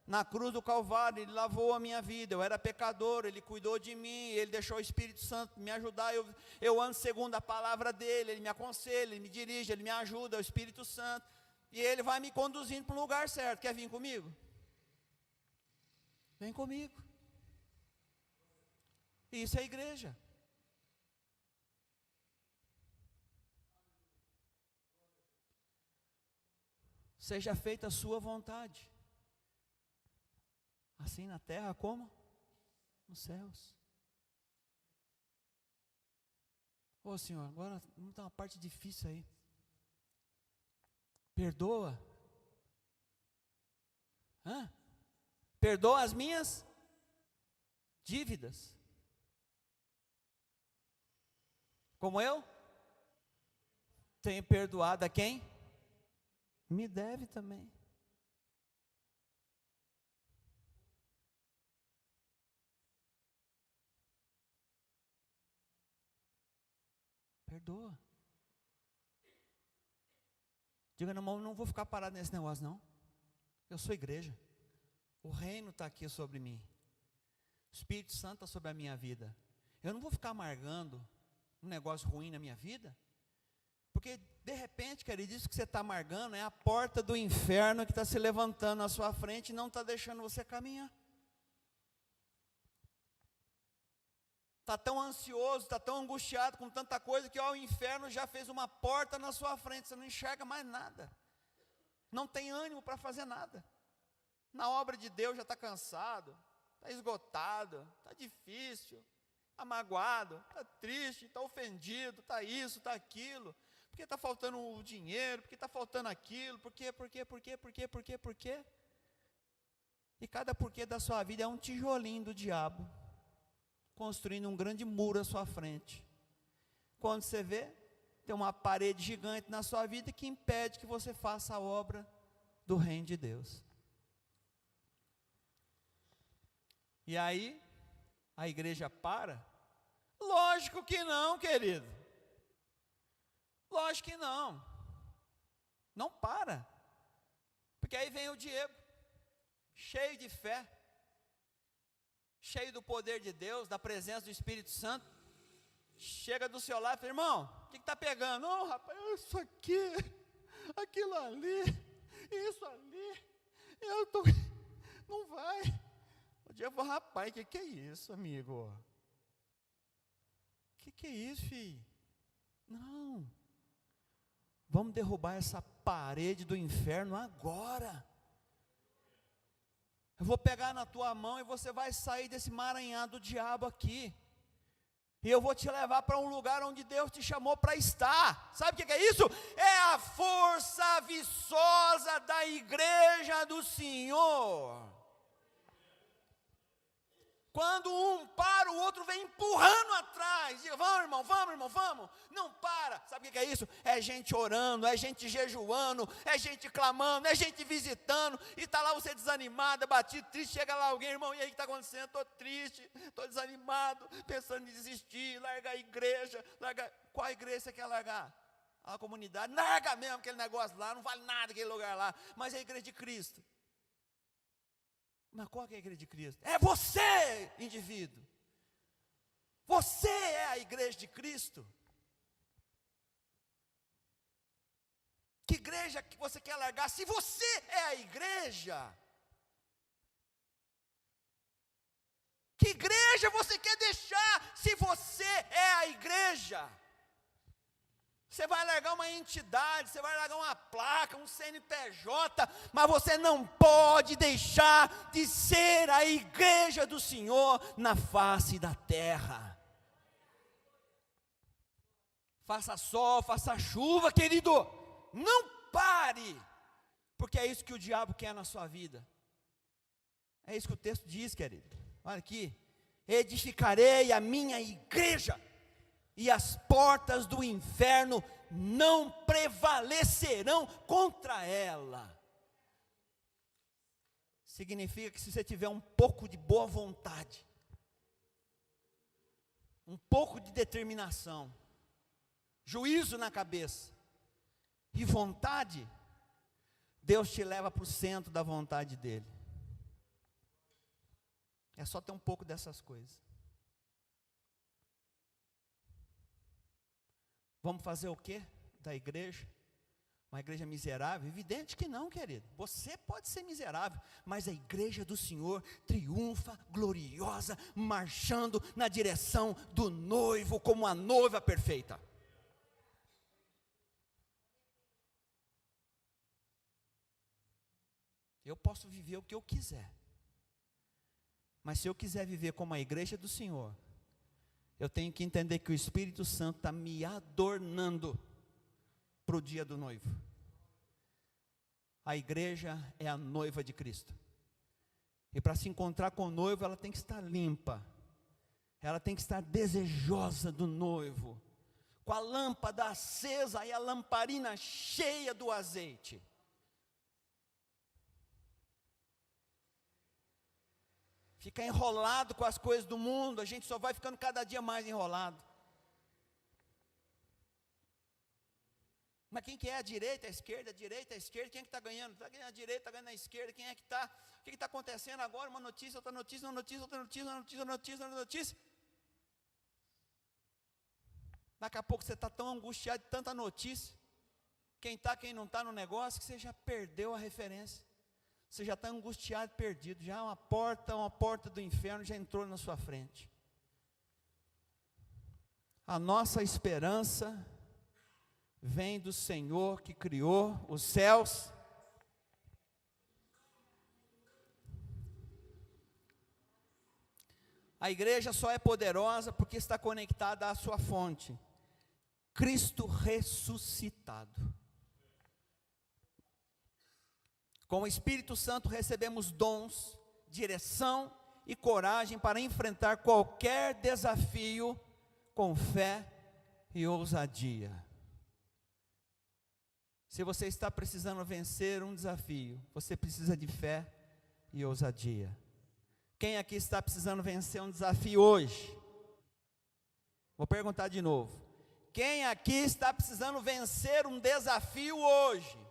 Na cruz do Calvário, Ele lavou a minha vida. Eu era pecador, Ele cuidou de mim, Ele deixou o Espírito Santo me ajudar. Eu ando segundo a palavra dEle, Ele me aconselha, Ele me dirige, Ele me ajuda, o Espírito Santo. E Ele vai me conduzindo para o lugar certo. Quer vir comigo? Vem comigo. Isso é igreja. Seja feita a sua vontade. Assim na terra como nos céus. Ô Senhor, agora vamos dar uma parte difícil aí. Perdoa. Perdoa as minhas dívidas. Como eu tenho perdoado a quem me deve também. Perdoa. Diga, não vou ficar parado nesse negócio, não. Eu sou igreja. O reino está aqui sobre mim. O Espírito Santo está sobre a minha vida. Eu não vou ficar amargando um negócio ruim na minha vida. Porque, de repente, querido, isso que você está amargando é a porta do inferno que está se levantando na sua frente e não está deixando você caminhar. Está tão ansioso, está tão angustiado com tanta coisa que o inferno já fez uma porta na sua frente, você não enxerga mais nada. Não tem ânimo para fazer nada. Na obra de Deus já está cansado, está esgotado, está difícil, está magoado, está triste, está ofendido, está isso, está aquilo. Porque está faltando o dinheiro, porque está faltando aquilo, por quê? E cada porquê da sua vida é um tijolinho do diabo, construindo um grande muro à sua frente. Quando você vê, tem uma parede gigante na sua vida que impede que você faça a obra do reino de Deus. E aí, a igreja para? Lógico que não, querido. Lógico que não. Não para. Porque aí vem o Diego, cheio de fé, cheio do poder de Deus, da presença do Espírito Santo, chega do seu lado e fala, irmão, o que está pegando? Não, rapaz, isso aqui, aquilo ali, isso ali, não vai. O Diego falou, rapaz, o que é isso, amigo? O que é isso, filho? Não, vamos derrubar essa parede do inferno agora. Eu vou pegar na tua mão e você vai sair desse emaranhado do diabo aqui. E eu vou te levar para um lugar onde Deus te chamou para estar. Sabe o que é isso? É a força viçosa da igreja do Senhor. Quando um para, o outro vem empurrando atrás. Diga, vamos irmão, vamos. Não para. Sabe o que é isso? É gente orando, é gente jejuando, é gente clamando, é gente visitando. E está lá você desanimado, batido, triste. Chega lá alguém, irmão, e aí o que está acontecendo? Estou triste, estou desanimado, pensando em desistir, largar a igreja. Qual igreja você quer largar? A comunidade? Larga mesmo aquele negócio lá, não vale nada aquele lugar lá. Mas é a igreja de Cristo. Mas qual que é a igreja de Cristo? É você, indivíduo. Você é a igreja de Cristo. Que igreja que você quer largar se você é a igreja? Que igreja você quer deixar se você é a igreja? Você vai largar uma entidade, você vai largar uma placa, um CNPJ, mas você não pode deixar de ser a igreja do Senhor na face da terra. Faça sol, faça chuva, querido, não pare, porque é isso que o diabo quer na sua vida. É isso que o texto diz, querido. Olha aqui: edificarei a minha igreja, e as portas do inferno não prevalecerão contra ela. Significa que se você tiver um pouco de boa vontade, um pouco de determinação, juízo na cabeça e vontade, Deus te leva para o centro da vontade dEle. É só ter um pouco dessas coisas. Vamos fazer o quê da igreja? Uma igreja miserável? Evidente que não, querido. Você pode ser miserável, mas a igreja do Senhor triunfa, gloriosa, marchando na direção do noivo, como a noiva perfeita. Eu posso viver o que eu quiser, mas se eu quiser viver como a igreja do Senhor, eu tenho que entender que o Espírito Santo está me adornando para o dia do noivo. A igreja é a noiva de Cristo, e para se encontrar com o noivo, ela tem que estar limpa, ela tem que estar desejosa do noivo, com a lâmpada acesa e a lamparina cheia do azeite. Fica enrolado com as coisas do mundo, a gente só vai ficando cada dia mais enrolado. Mas quem que é? A direita, a esquerda, quem é que está ganhando? Está ganhando a direita, está ganhando a esquerda, quem é que está? O que está acontecendo agora? Uma notícia, outra notícia, uma notícia, outra notícia, uma notícia, outra notícia, outra notícia. Daqui a pouco você está tão angustiado de tanta notícia, quem está, quem não está no negócio, que você já perdeu a referência. Você já está angustiado, perdido, já uma porta do inferno já entrou na sua frente. A nossa esperança vem do Senhor que criou os céus. A igreja só é poderosa porque está conectada à sua fonte, Cristo ressuscitado. Com o Espírito Santo recebemos dons, direção e coragem para enfrentar qualquer desafio com fé e ousadia. Se você está precisando vencer um desafio, você precisa de fé e ousadia. Quem aqui está precisando vencer um desafio hoje? Vou perguntar de novo. Quem aqui está precisando vencer um desafio hoje?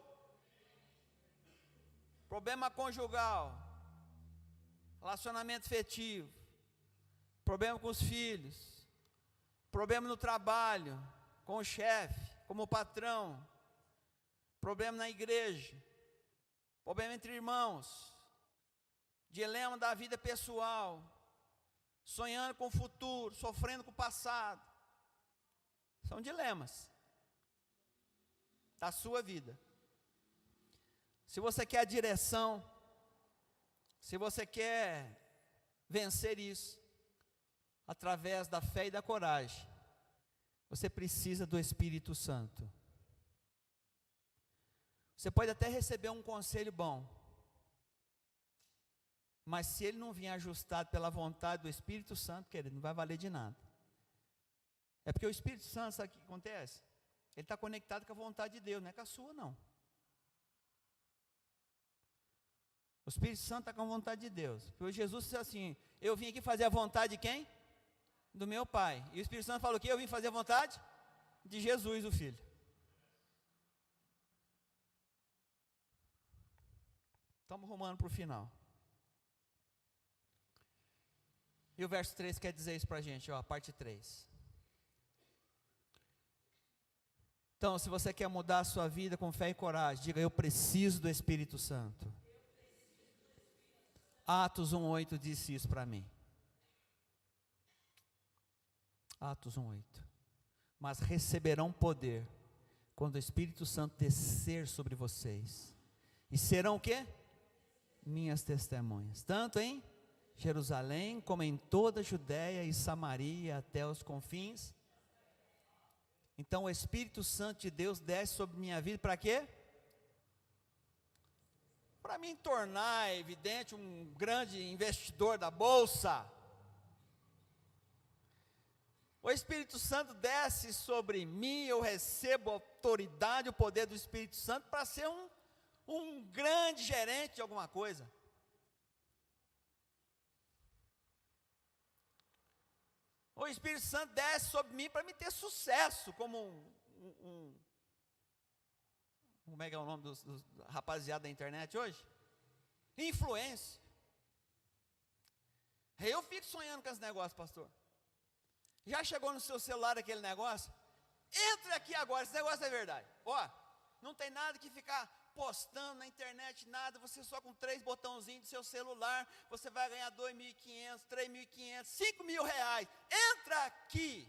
Problema conjugal, relacionamento afetivo, problema com os filhos, problema no trabalho, com o chefe, como o patrão, problema na igreja, problema entre irmãos, dilema da vida pessoal, sonhando com o futuro, sofrendo com o passado. São dilemas da sua vida. Se você quer a direção, se você quer vencer isso, através da fé e da coragem, você precisa do Espírito Santo. Você pode até receber um conselho bom, mas se ele não vier ajustado pela vontade do Espírito Santo, querido, não vai valer de nada. É porque o Espírito Santo, sabe o que acontece? Ele está conectado com a vontade de Deus, não é com a sua não. O Espírito Santo está com a vontade de Deus. Porque Jesus disse assim: eu vim aqui fazer a vontade de quem? Do meu Pai. E o Espírito Santo falou o quê? Eu vim fazer a vontade de Jesus, o Filho. Estamos rumando para o final. E o verso 3 quer dizer isso para a gente, ó, parte 3. Então, se você quer mudar a sua vida com fé e coragem, diga: eu preciso do Espírito Santo. Atos 1:8 disse isso para mim. Atos 1:8. Mas receberão poder quando o Espírito Santo descer sobre vocês. E serão o quê? Minhas testemunhas, tanto em Jerusalém, como em toda a Judéia e Samaria, até os confins. Então o Espírito Santo de Deus desce sobre minha vida, para quê? Para me tornar, evidente, um grande investidor da Bolsa. O Espírito Santo desce sobre mim, eu recebo a autoridade, o poder do Espírito Santo para ser um grande gerente de alguma coisa. O Espírito Santo desce sobre mim para me ter sucesso, como como é que é o nome dos rapaziada da internet hoje? Influência. Eu fico sonhando com esse negócio, pastor. Já chegou no seu celular aquele negócio? Entre aqui agora, esse negócio é verdade. Ó, não tem nada que ficar postando na internet, nada. Você só com 3 botãozinhos do seu celular, você vai ganhar 2.500, 3.500, 5.000 reais. Entra aqui.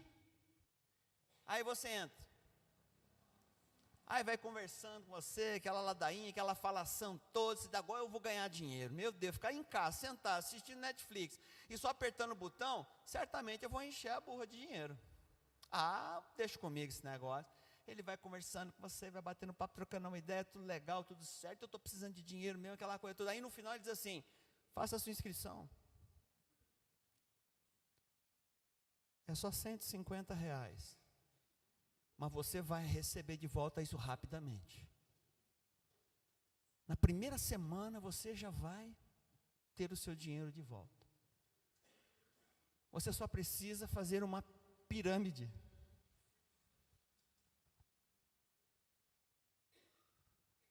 Aí você entra. Aí vai conversando com você, aquela ladainha, aquela falação toda, você dá, agora eu vou ganhar dinheiro. Meu Deus, ficar em casa, sentado, assistindo Netflix, e só apertando o botão, certamente eu vou encher a burra de dinheiro. Ah, deixa comigo esse negócio. Ele vai conversando com você, vai batendo papo, trocando uma ideia, tudo legal, tudo certo, eu estou precisando de dinheiro mesmo, aquela coisa toda. Aí no final ele diz assim, faça a sua inscrição. É só R$150. Mas você vai receber de volta isso rapidamente. Na primeira semana você já vai ter o seu dinheiro de volta. Você só precisa fazer uma pirâmide.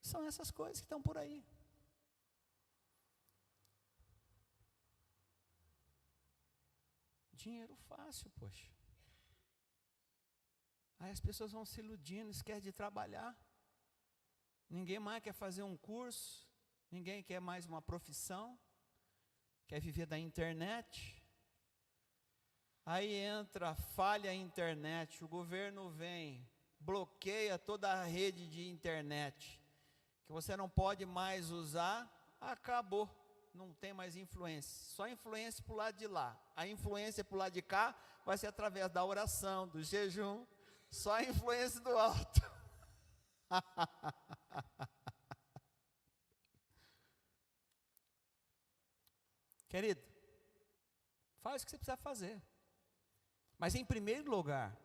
São essas coisas que estão por aí. Dinheiro fácil, poxa. Aí as pessoas vão se iludindo, esquecem de trabalhar. Ninguém mais quer fazer um curso, ninguém quer mais uma profissão, quer viver da internet. Aí entra, falha a internet, o governo vem, bloqueia toda a rede de internet, que você não pode mais usar, acabou, não tem mais influência, só influência para o lado de lá. A influência para o lado de cá vai ser através da oração, do jejum, só a influência do alto. Querido, faz o que você precisa fazer. Mas em primeiro lugar,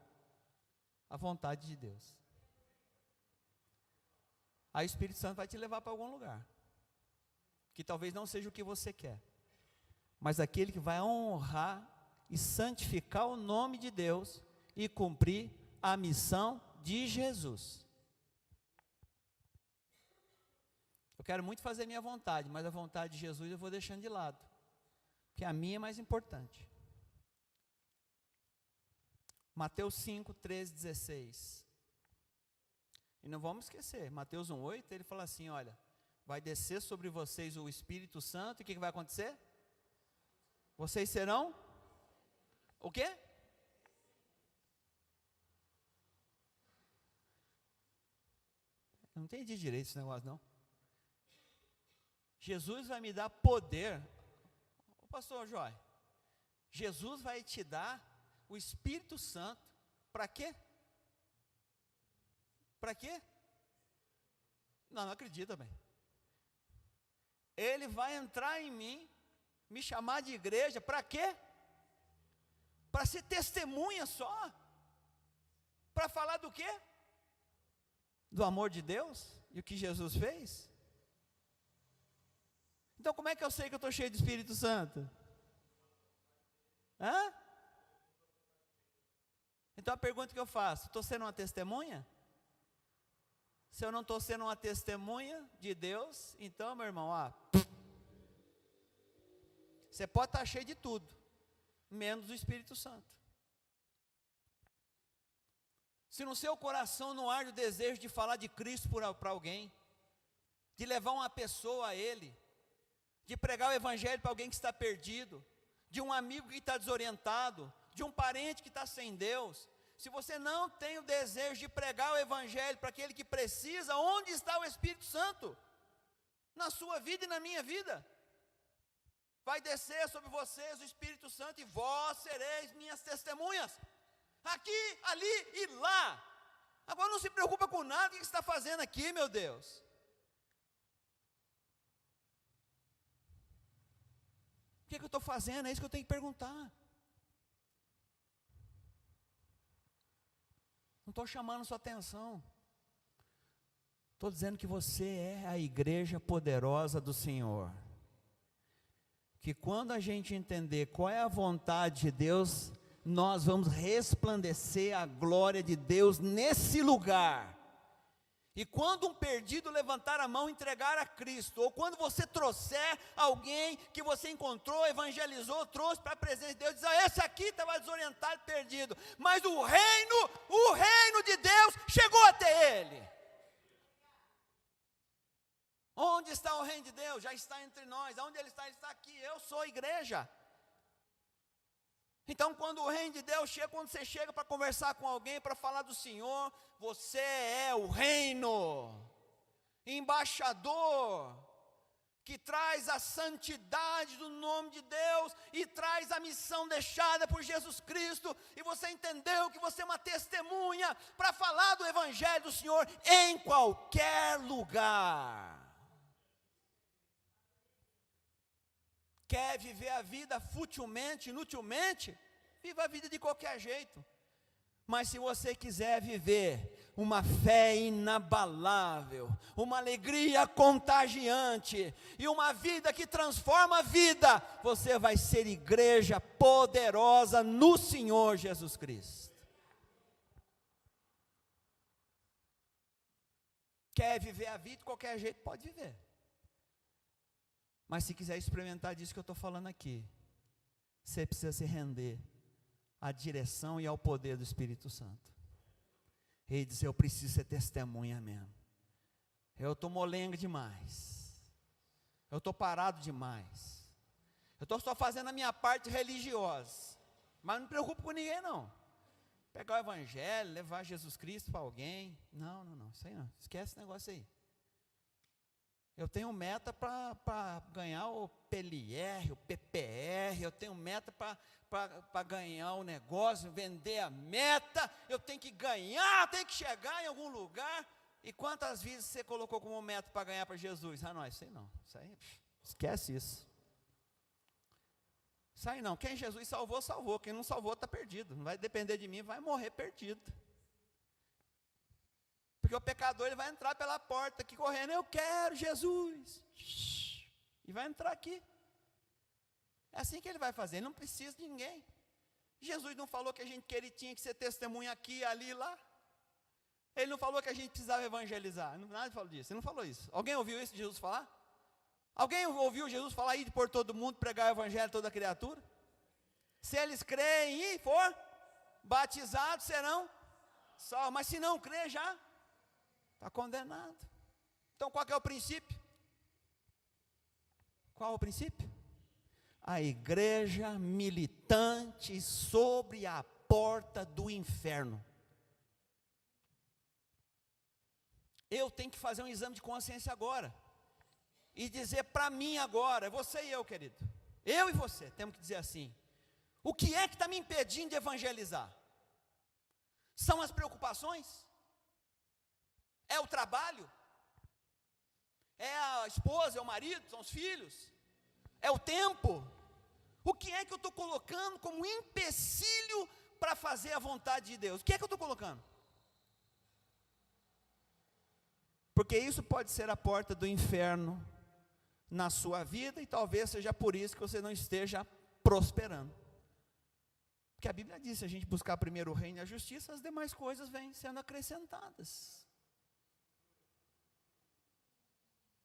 a vontade de Deus. Aí o Espírito Santo vai te levar para algum lugar, que talvez não seja o que você quer, mas aquele que vai honrar e santificar o nome de Deus e cumprir a missão de Jesus. Eu quero muito fazer minha vontade, mas a vontade de Jesus eu vou deixando de lado, porque a minha é mais importante. Mateus 5, 13, 16. E não vamos esquecer, Mateus 1, 8, ele fala assim, olha, vai descer sobre vocês o Espírito Santo, e o que vai acontecer? Vocês serão, o quê? Não entendi direito esse negócio não. Jesus vai me dar poder. Ô pastor Joy, Jesus vai te dar o Espírito Santo, para quê? Para quê? Não acredito bem. Ele vai entrar em mim, me chamar de igreja, para quê? Para ser testemunha só. Para falar do quê? Do amor de Deus e o que Jesus fez. Então como é que eu sei que eu estou cheio do Espírito Santo? Hã? Então a pergunta que eu faço, estou sendo uma testemunha? Se eu não estou sendo uma testemunha de Deus, então meu irmão, você pode estar cheio de tudo, menos do Espírito Santo. Se no seu coração não arde o desejo de falar de Cristo para alguém, de levar uma pessoa a Ele, de pregar o Evangelho para alguém que está perdido, de um amigo que está desorientado, de um parente que está sem Deus, se você não tem o desejo de pregar o Evangelho para aquele que precisa, onde está o Espírito Santo? Na sua vida e na minha vida. Vai descer sobre vocês o Espírito Santo e vós sereis minhas testemunhas. Aqui, ali e lá. Agora não se preocupa com nada, o que você está fazendo aqui, meu Deus? O que eu estou fazendo? É isso que eu tenho que perguntar. Não estou chamando sua atenção. Estou dizendo que você é a igreja poderosa do Senhor. Que quando a gente entender qual é a vontade de Deus, nós vamos resplandecer a glória de Deus nesse lugar. E quando um perdido levantar a mão e entregar a Cristo, ou quando você trouxer alguém que você encontrou, evangelizou, trouxe para a presença de Deus, diz, esse aqui estava desorientado, perdido, mas o reino de Deus chegou até ele. Onde está o reino de Deus? Já está entre nós. Onde ele está? Ele está aqui. Eu sou a igreja. Então, quando o reino de Deus chega, quando você chega para conversar com alguém, para falar do Senhor, você é o reino, embaixador, que traz a santidade do nome de Deus, e traz a missão deixada por Jesus Cristo, e você entendeu que você é uma testemunha, para falar do Evangelho do Senhor, em qualquer lugar. Quer viver a vida futilmente, inutilmente? Viva a vida de qualquer jeito. Mas se você quiser viver uma fé inabalável, uma alegria contagiante, e uma vida que transforma a vida, você vai ser igreja poderosa no Senhor Jesus Cristo. Quer viver a vida de qualquer jeito? Pode viver. Mas se quiser experimentar disso que eu estou falando aqui, você precisa se render à direção e ao poder do Espírito Santo. Ele diz, eu preciso ser testemunha mesmo. Eu estou molenga demais. Eu estou parado demais. Eu estou só fazendo a minha parte religiosa. Mas não me preocupo com ninguém não. Pegar o Evangelho, levar Jesus Cristo para alguém. Não, isso aí não. Esquece esse negócio aí. Eu tenho meta para ganhar o PLR, o PPR, eu tenho meta para ganhar o negócio, vender a meta, eu tenho que ganhar, tenho que chegar em algum lugar. E quantas vezes você colocou como meta para ganhar para Jesus? Ah, não, isso aí não, isso aí, esquece isso. Isso aí não, quem Jesus salvou, salvou, quem não salvou está perdido, não vai depender de mim, vai morrer perdido. Porque o pecador ele vai entrar pela porta aqui correndo, eu quero Jesus, e vai entrar aqui. É assim que ele vai fazer, ele não precisa de ninguém. Jesus não falou que ele tinha que ser testemunha aqui, ali e lá. Ele não falou que a gente precisava evangelizar, nada falou disso, ele não falou isso. Alguém ouviu isso de Jesus falar? Alguém ouviu Jesus falar, ir por todo mundo, pregar o evangelho a toda criatura? Se eles creem e for batizados, serão salvos, mas se não crer já está condenado. Então qual que é o princípio? Qual é o princípio? A igreja militante sobre a porta do inferno. Eu tenho que fazer um exame de consciência agora, e dizer para mim agora, você e eu, querido, eu e você, temos que dizer assim, o que é que está me impedindo de evangelizar? São as preocupações? É o trabalho? É a esposa, é o marido, são os filhos? É o tempo? O que é que eu estou colocando como empecilho para fazer a vontade de Deus? O que é que eu estou colocando? Porque isso pode ser a porta do inferno na sua vida, e talvez seja por isso que você não esteja prosperando. Porque a Bíblia diz, se a gente buscar primeiro o reino e a justiça, as demais coisas vêm sendo acrescentadas.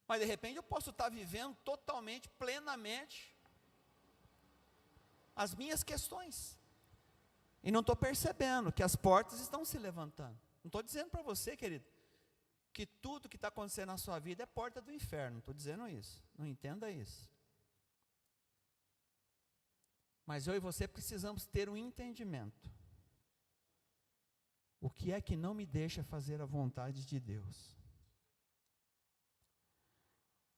Mas de repente eu posso estar vivendo totalmente, plenamente, as minhas questões, e não estou percebendo que as portas estão se levantando. Não estou dizendo para você, querido, que tudo que está acontecendo na sua vida é porta do inferno, não estou dizendo isso, não entenda isso. Mas eu e você precisamos ter um entendimento O que é que não me deixa fazer a vontade de Deus?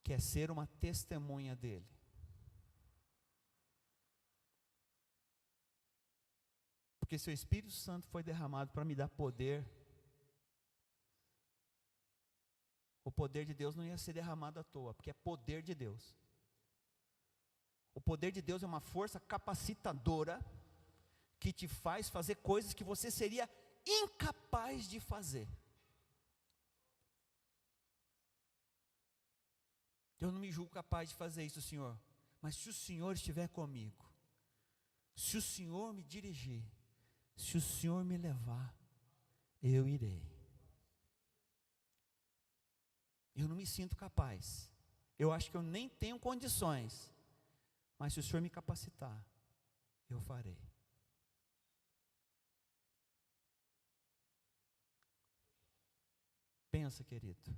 Que é ser uma testemunha dele. Porque se o Espírito Santo foi derramado para me dar poder, o poder de Deus não ia ser derramado à toa, porque é poder de Deus. O poder de Deus é uma força capacitadora que te faz fazer coisas que você seria incapaz de fazer. Eu não me julgo capaz de fazer isso, Senhor, mas se o Senhor estiver comigo, se o Senhor me dirigir, se o Senhor me levar, eu irei. Eu não me sinto capaz, eu acho que eu nem tenho condições, mas se o Senhor me capacitar, eu farei. Pensa, querido,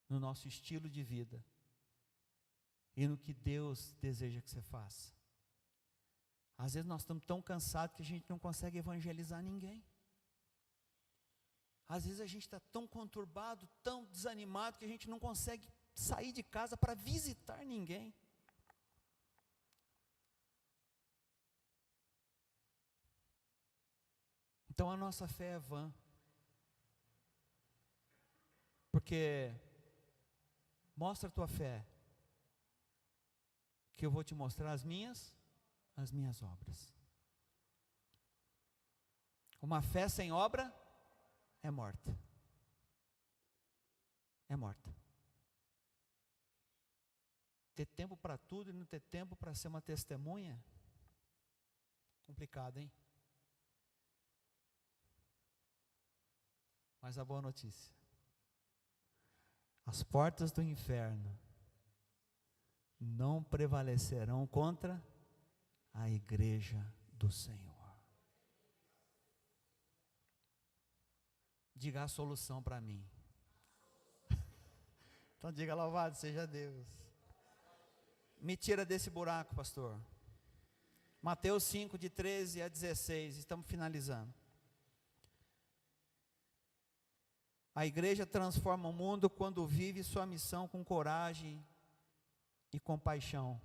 no nosso estilo de vida e no que Deus deseja que você faça. Às vezes nós estamos tão cansados que a gente não consegue evangelizar ninguém. Às vezes a gente está tão conturbado, tão desanimado, que a gente não consegue sair de casa para visitar ninguém. Então a nossa fé é vã. Porque mostra a tua fé, que eu vou te mostrar as minhas obras. Uma fé sem obra é morta. É morta. Ter tempo para tudo e não ter tempo para ser uma testemunha, complicado, hein? Mas a boa notícia: as portas do inferno não prevalecerão contra a igreja do Senhor. Diga a solução para mim. Então diga: louvado seja Deus. Me tira desse buraco, pastor. Mateus 5, de 13 a 16, estamos finalizando. A igreja transforma o mundo quando vive sua missão com coragem e compaixão.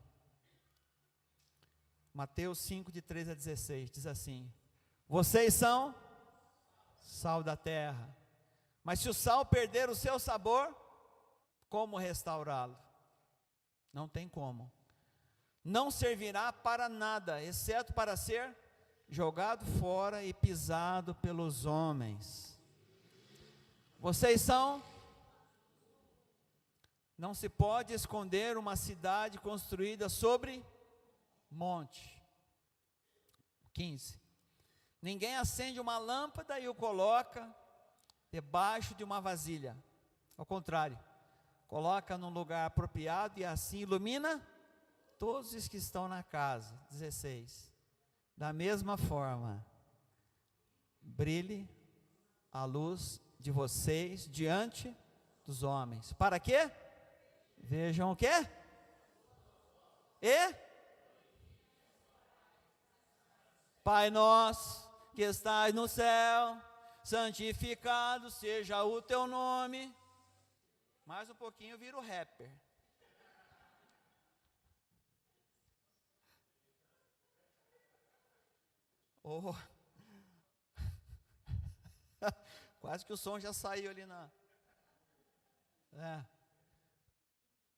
Mateus 5, de 13 a 16, diz assim: vocês são sal da terra, mas se o sal perder o seu sabor, como restaurá-lo? Não tem como. Não servirá para nada, exceto para ser jogado fora e pisado pelos homens. Vocês são... Não se pode esconder uma cidade construída sobre monte. 15. Ninguém acende uma lâmpada e o coloca debaixo de uma vasilha. Ao contrário, coloca num lugar apropriado e assim ilumina todos os que estão na casa. 16. Da mesma forma, brilhe a luz de vocês diante dos homens. Para quê? Vejam o quê? Pai nosso que estás no céu, santificado seja o teu nome. Mais um pouquinho eu viro rapper. Oh. Quase que o som já saiu ali na...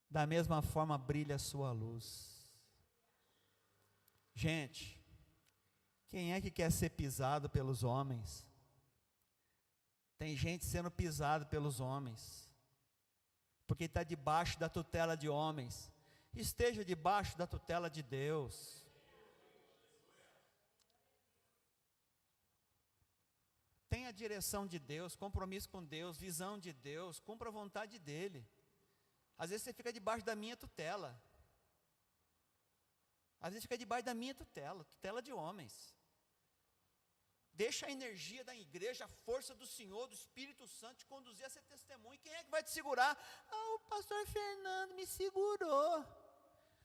Da mesma forma brilha a sua luz. Gente, quem é que quer ser pisado pelos homens? Tem gente sendo pisado pelos homens, porque está debaixo da tutela de homens. Esteja debaixo da tutela de Deus. Tenha a direção de Deus, compromisso com Deus, visão de Deus, cumpra a vontade dEle. Às vezes você fica debaixo da minha tutela. Às vezes fica debaixo da minha tutela, tutela de homens. Deixa a energia da igreja, a força do Senhor, do Espírito Santo te conduzir a ser testemunho. Quem é que vai te segurar? O pastor Fernando me segurou.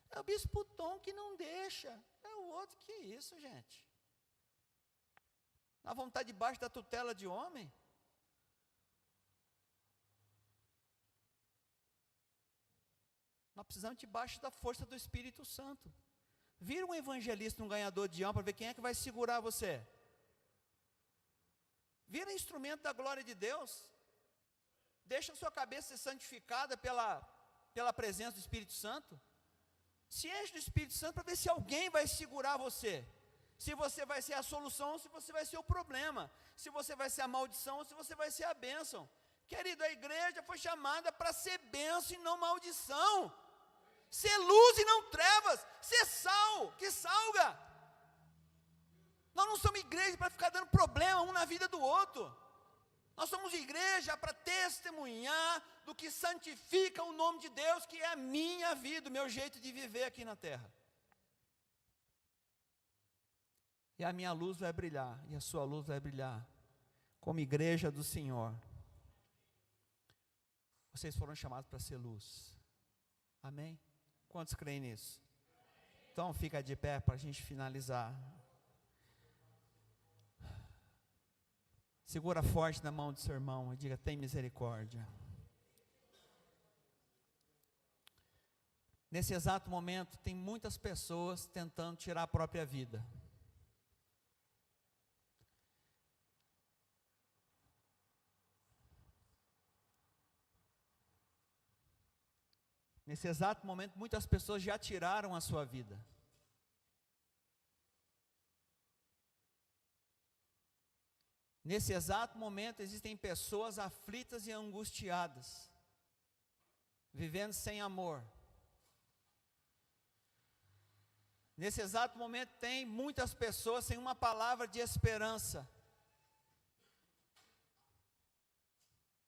É o bispo Tom que não deixa. É o outro. Que isso, gente? Nós vamos estar debaixo da tutela de homem? Nós precisamos debaixo da força do Espírito Santo. Vira um evangelista, um ganhador de alma, para ver quem é que vai segurar você. Vira instrumento da glória de Deus. Deixa a sua cabeça ser santificada pela presença do Espírito Santo. Se enche do Espírito Santo para ver se alguém vai segurar você. Se você vai ser a solução ou se você vai ser o problema. Se você vai ser a maldição ou se você vai ser a bênção. Querido, a igreja foi chamada para ser bênção e não maldição. Ser luz e não trevas. Ser sal, que salga. Nós não somos igreja para ficar dando problema um na vida do outro. Nós somos igreja para testemunhar do que santifica o nome de Deus, que é a minha vida, o meu jeito de viver aqui na terra. E a minha luz vai brilhar, e a sua luz vai brilhar, como igreja do Senhor. Vocês foram chamados para ser luz. Amém? Quantos creem nisso? Então fica de pé para a gente finalizar. Segura forte na mão do seu irmão e diga: tem misericórdia. Nesse exato momento, tem muitas pessoas tentando tirar a própria vida. Nesse exato momento, muitas pessoas já tiraram a sua vida. Nesse exato momento, existem pessoas aflitas e angustiadas, vivendo sem amor. Nesse exato momento, tem muitas pessoas sem uma palavra de esperança.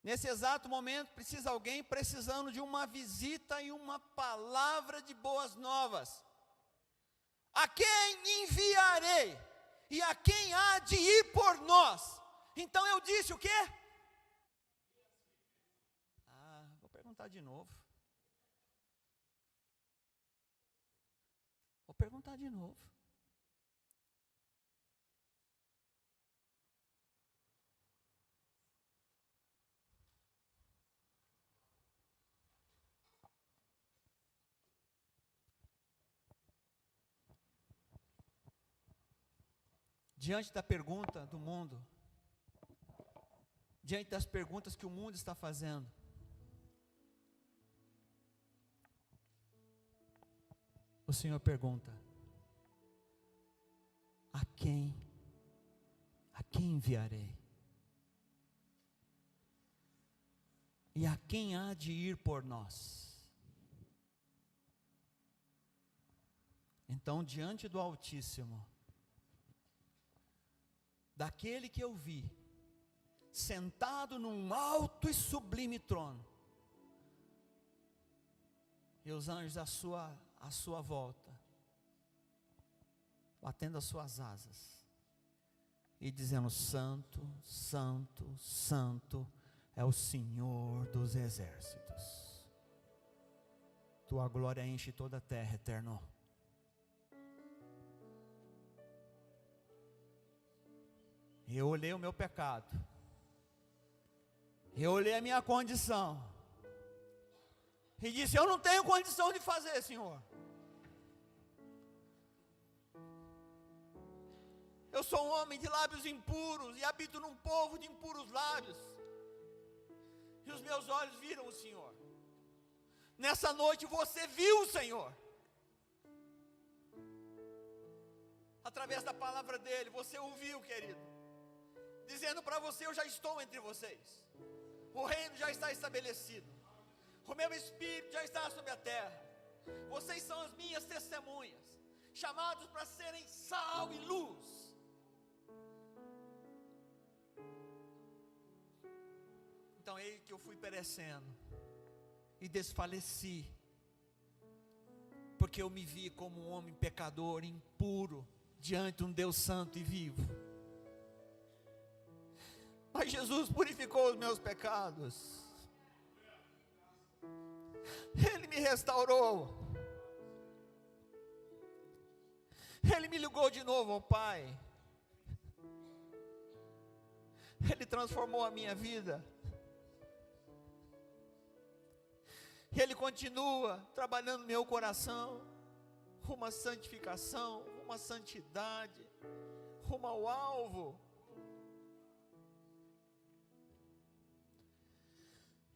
Nesse exato momento, precisa alguém precisando de uma visita e uma palavra de boas novas. A quem enviarei? E a quem há de ir por nós? Então eu disse o quê? Vou perguntar de novo. Vou perguntar de novo. Diante da pergunta do mundo, diante das perguntas que o mundo está fazendo, o Senhor pergunta: a quem enviarei? E a quem há de ir por nós? Então, diante do Altíssimo, daquele que eu vi, sentado num alto e sublime trono, e os anjos à sua volta, batendo as suas asas, e dizendo: Santo, Santo, Santo é o Senhor dos exércitos. Tua glória enche toda a terra, Eterno. Eu olhei o meu pecado, eu olhei a minha condição, e disse: eu não tenho condição de fazer, Senhor. Eu sou um homem de lábios impuros, e habito num povo de impuros lábios, e os meus olhos viram o Senhor. Nessa noite você viu o Senhor, através da palavra dele, você ouviu, querido, dizendo para você: eu já estou entre vocês, o reino já está estabelecido, o meu Espírito já está sobre a terra, vocês são as minhas testemunhas, chamados para serem sal e luz. Então eis que eu fui perecendo e desfaleci, porque eu me vi como um homem pecador, impuro, diante de um Deus santo e vivo. Mas Jesus purificou os meus pecados, Ele me restaurou, Ele me ligou de novo ao Pai. Ele transformou a minha vida. Ele continua trabalhando no meu coração, rumo à santificação, rumo à santidade, rumo ao alvo.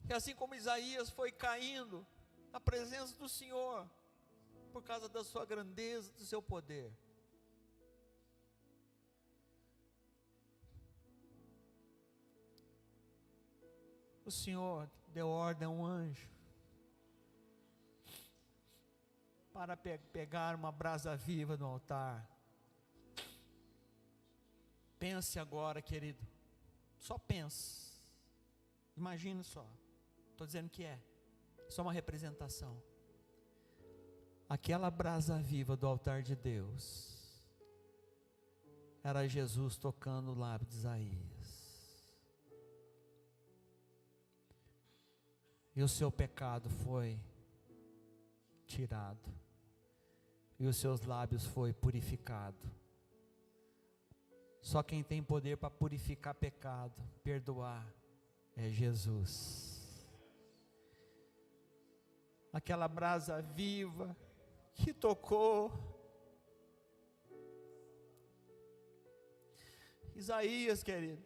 E assim como Isaías foi caindo na presença do Senhor, por causa da sua grandeza, do seu poder, o Senhor deu ordem a um anjo para pegar uma brasa viva no altar. Pense agora, querido, só pense, imagine só, estou dizendo que é só uma representação. Aquela brasa viva do altar de Deus era Jesus tocando o lábio de Isaías. E o seu pecado foi tirado, e os seus lábios foi purificado. Só quem tem poder para purificar pecado, perdoar, é Jesus. Aquela brasa viva que tocou Isaías, querido,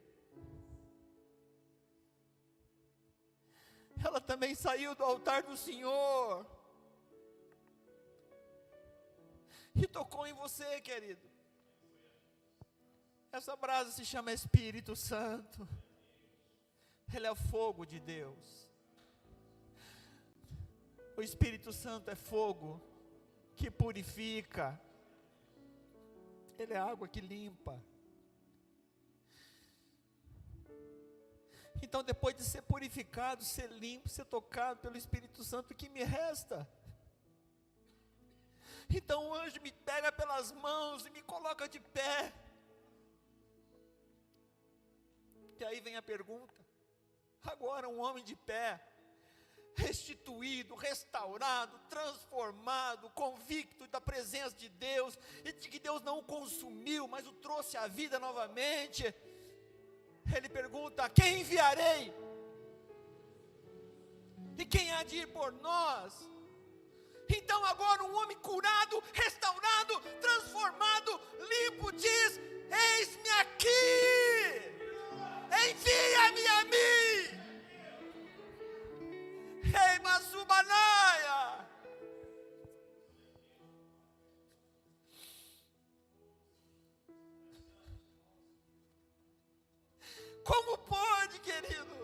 ela também saiu do altar do Senhor e tocou em você, querido. Essa brasa se chama Espírito Santo. Ele é o fogo de Deus. O Espírito Santo é fogo que purifica. Ele é água que limpa. Então, depois de ser purificado, ser limpo, ser tocado pelo Espírito Santo, o que me resta? Então o anjo me pega pelas mãos e me coloca de pé. E aí vem a pergunta: agora um homem de pé, restituído, restaurado, transformado, convicto da presença de Deus, e de que Deus não o consumiu, mas o trouxe à vida novamente, ele pergunta: quem enviarei? E quem há de ir por nós? Então agora um homem curado, restaurado, transformado, limpo diz: eis-me aqui, envia-me a mim. Ei, Masubanaia. Como pode, querido?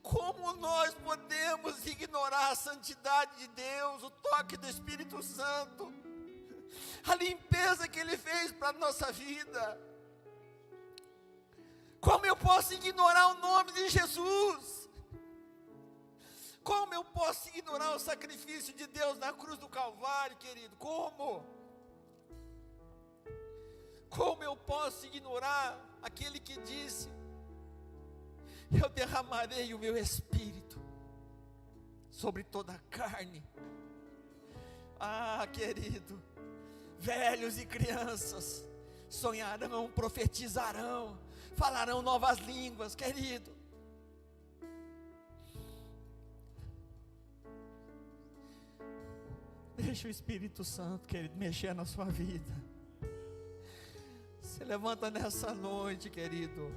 Como nós podemos ignorar a santidade de Deus, o toque do Espírito Santo, a limpeza que Ele fez para a nossa vida? Como eu posso ignorar o nome de Jesus? Como eu posso ignorar o sacrifício de Deus na cruz do Calvário, querido? Como? Como eu posso ignorar aquele que disse: eu derramarei o meu Espírito sobre toda a carne? Ah, querido, velhos e crianças sonharão, profetizarão, falarão novas línguas, querido. Deixa o Espírito Santo, querido, mexer na sua vida. Se levanta nessa noite, querido,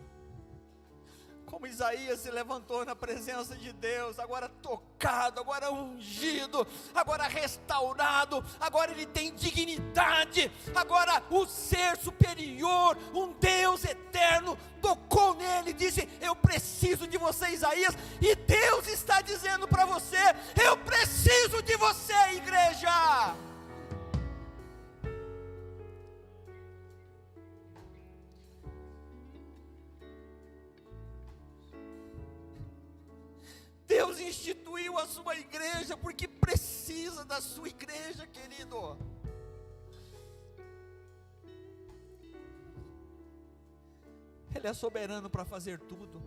como Isaías se levantou na presença de Deus, agora tocado, agora ungido, agora restaurado, agora ele tem dignidade, agora o ser superior, um Deus eterno, tocou nele e disse: eu preciso de você, Isaías. E Deus está dizendo para você: eu preciso de você, igreja. Deus instituiu a sua igreja porque precisa da sua igreja, querido. Ele é soberano para fazer tudo.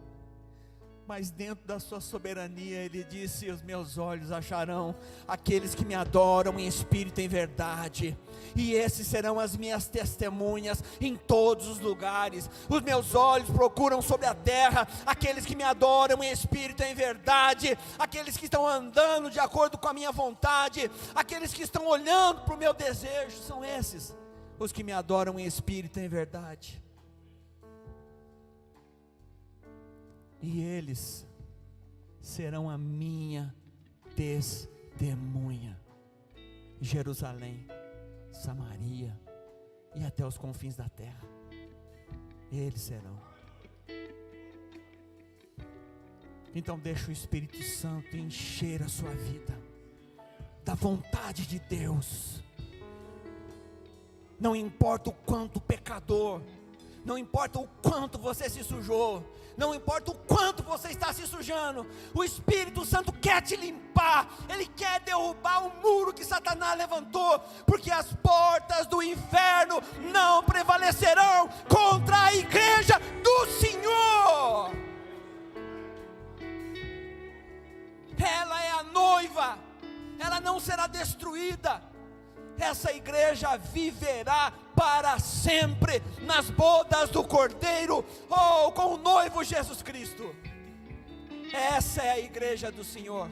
mas dentro da sua soberania Ele disse: os meus olhos acharão aqueles que me adoram em espírito e em verdade, e esses serão as minhas testemunhas em todos os lugares. Os meus olhos procuram sobre a terra aqueles que me adoram em espírito e em verdade, aqueles que estão andando de acordo com a minha vontade, aqueles que estão olhando para o meu desejo. São esses os que me adoram em espírito e em verdade. E eles serão a minha testemunha, Jerusalém, Samaria e até os confins da terra. Eles serão. Então deixa o Espírito Santo encher a sua vida da vontade de Deus. Não importa o quanto pecador, não importa o quanto você se sujou, não importa o quanto você está se sujando, o Espírito Santo quer te limpar. Ele quer derrubar o muro que Satanás levantou, porque as portas do inferno não prevalecerão contra a igreja do Senhor. Ela é a noiva, ela não será destruída. Essa igreja viverá para sempre nas bodas do Cordeiro, ou com o noivo Jesus Cristo. Essa é a igreja do Senhor.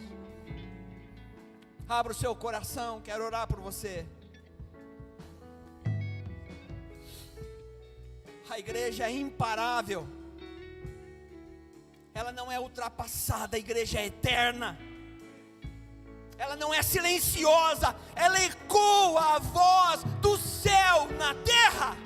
Abra o seu coração, quero orar por você. A igreja é imparável, ela não é ultrapassada, a igreja é eterna. Ela não é silenciosa, ela ecoa a voz do céu na terra.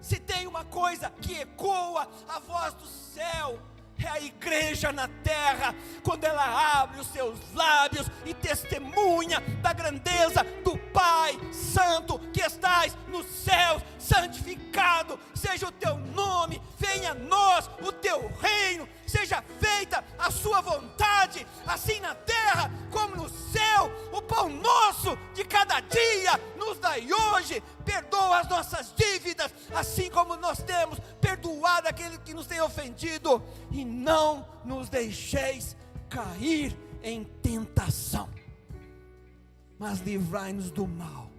Se tem uma coisa que ecoa a voz do céu, é a igreja na terra, quando ela abre os seus lábios e testemunha da grandeza do Pai Santo que estás nos céus. Santificado seja o teu nome, venha a nós o teu reino, seja feita a sua vontade, assim na terra como no céu. O pão nosso de cada dia nos dai hoje, perdoa as nossas dívidas, assim como nós temos perdoado aquele que nos tem ofendido, e não nos deixeis cair em tentação, mas livrai-nos do mal.